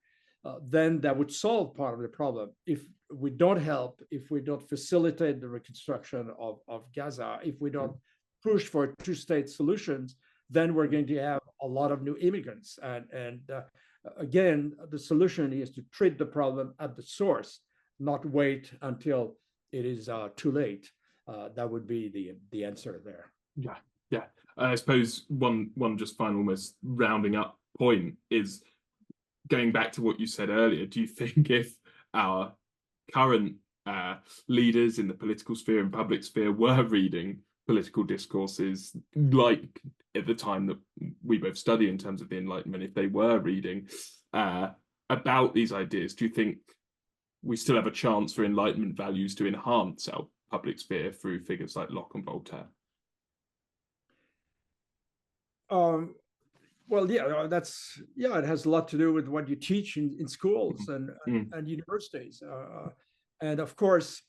then that would solve part of the problem. If we don't help, if we don't facilitate the reconstruction of Gaza, if we don't push for two-state solutions, then we're going to have a lot of new immigrants. And again, the solution is to treat the problem at the source, not wait until it is too late. That would be the answer there. Yeah. I suppose one just final, almost rounding up point is going back to what you said earlier. Do you think if our current leaders in the political sphere and public sphere were reading political discourses like at the time that we both study in terms of the Enlightenment, if they were reading about these ideas, do you think we still have a chance for Enlightenment values to enhance our public sphere through figures like Locke and Voltaire? Well, it has a lot to do with what you teach in schools and universities, and of course,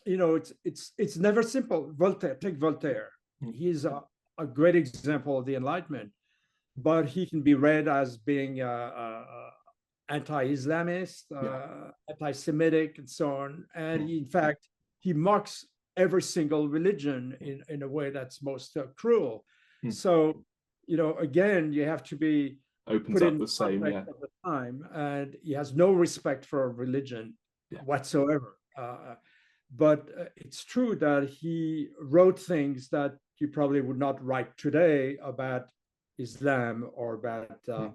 it's never simple. Take Voltaire. He's a great example of the Enlightenment, but he can be read as being anti-Islamist, anti-Semitic, and so on. And in fact, he mocks every single religion in a way that's most cruel. So, again, you have to be opens up the same at the time, and he has no respect for religion whatsoever. But it's true that he wrote things that you probably would not write today about Islam or about the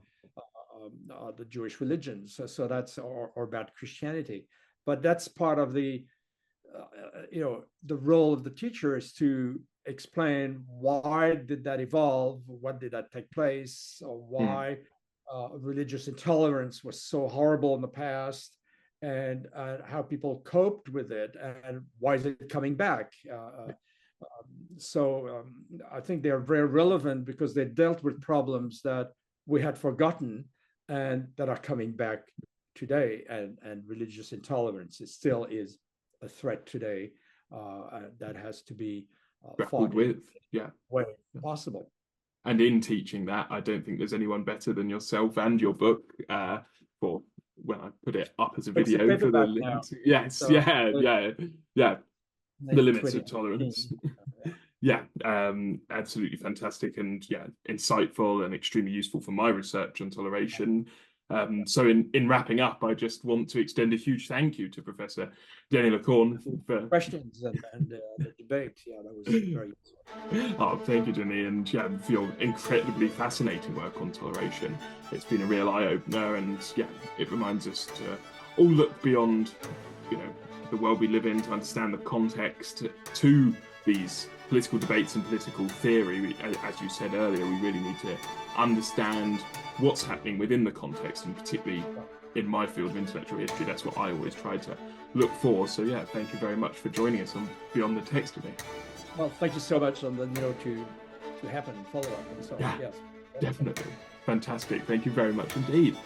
Jewish religion. So that's or about Christianity. But that's part of the role of the teacher is to explain why did that evolve, what did that take place, or why religious intolerance was so horrible in the past, and how people coped with it, and why is it coming back? I think they are very relevant because they dealt with problems that we had forgotten and that are coming back today. And religious intolerance still is a threat today that has to be fought with. Yeah. Way possible. And in teaching that, I don't think there's anyone better than yourself and your book for when I put it up as a video for the limits. Yes, so, yeah. The limits of tolerance. Yeah, absolutely fantastic, and yeah, insightful and extremely useful for my research on toleration. So in wrapping up, I just want to extend a huge thank you to Professor Denis Lacorne for questions and the debate. Yeah, that was very useful. Oh, thank you, Denis, and yeah, for your incredibly fascinating work on toleration. It's been a real eye-opener, and yeah, it reminds us to all look beyond, the world we live in, to understand the context to these political debates and political theory. As you said earlier, we really need to understand what's happening within the context, and particularly in my field of intellectual history, that's what I always try to look for. So yeah, thank you very much for joining us on Beyond the Text today. Well, thank you so much on the to happen and follow up. And so, yeah, yes, definitely. Fantastic. Thank you very much indeed.